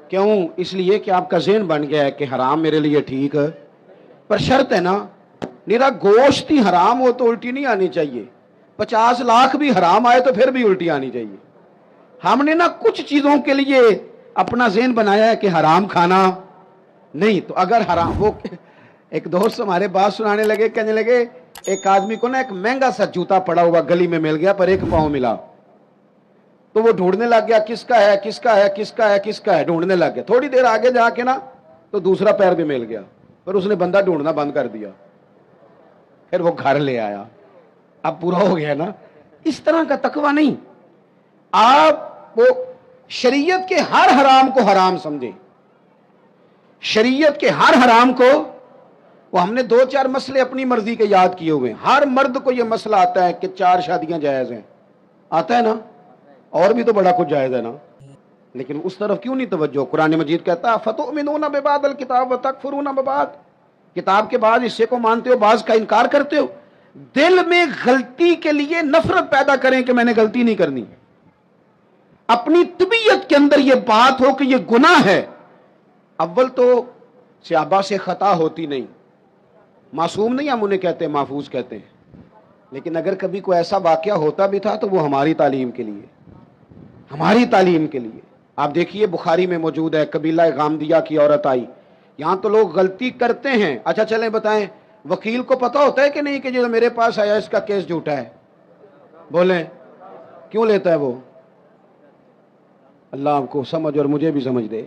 کیوں؟ اس لیے کہ آپ کا ذہن بن گیا ہے کہ حرام میرے لیے ٹھیک ہے. پر شرط ہے نا، میرا گوشت ہی حرام ہو تو الٹی نہیں آنی چاہیے. 50 لاکھ بھی حرام آئے تو پھر بھی الٹی آنی چاہیے. ہم نے نا کچھ چیزوں کے لیے اپنا ذہن بنایا ہے کہ حرام کھانا نہیں. تو اگر حرام، وہ ایک دوست ہمارے بات سنانے لگے، کہنے لگے ایک آدمی کو نا ایک مہنگا سا جوتا پڑا ہوا گلی میں مل گیا، پر 1 پاؤں ملا. تو وہ ڈھونڈنے لگ گیا کس کا ہے، کس کا ہے، کس کا ہے، کس کا ہے، ڈھونڈنے لگ گیا. تھوڑی دیر آگے جا کے نا تو دوسرا پیر بھی مل گیا، پر اس نے بندہ ڈھونڈنا بند کر دیا. پھر وہ گھر لے آیا، اب پورا ہو گیا نا. اس طرح کا تقویٰ نہیں. آپ وہ شریعت کے ہر حرام کو حرام سمجھیں، شریعت کے ہر حرام کو. وہ ہم نے 2-4 مسئلے اپنی مرضی کے یاد کیے ہوئے ہیں. ہر مرد کو یہ مسئلہ آتا ہے کہ 4 شادیاں جائز ہیں، آتا ہے نا، اور بھی تو بڑا کچھ جائز ہے نا. لیکن اس طرف کیوں نہیں توجہ؟ قرآن مجید کہتا ہے فَتُؤْمِنُونَ بِبَعْضِ الْكِتَابِ وَتَكْفُرُونَ بِبَعْضٍ. کتاب کے بعض حصے کو مانتے ہو، بعض کا انکار کرتے ہو. دل میں غلطی کے لیے نفرت پیدا کریں کہ میں نے غلطی نہیں کرنی. اپنی طبیعت کے اندر یہ بات ہو کہ یہ گناہ ہے. اول تو صحابہ سے خطا ہوتی نہیں، معصوم نہیں ہم انہیں کہتے ہیں، محفوظ کہتے ہیں. لیکن اگر کبھی کوئی ایسا واقعہ ہوتا بھی تھا تو وہ ہماری تعلیم کے لیے، ہماری تعلیم کے لیے. آپ دیکھیے بخاری میں موجود ہے، قبیلہ غامدیہ کی عورت آئی. یہاں تو لوگ غلطی کرتے ہیں. اچھا چلیں بتائیں، وکیل کو پتا ہوتا ہے کہ نہیں کہ جو میرے پاس آیا اس کا کیس جھوٹا ہے؟ بولیں کیوں لیتا ہے وہ؟ اللہ آپ کو سمجھ اور مجھے بھی سمجھ دے.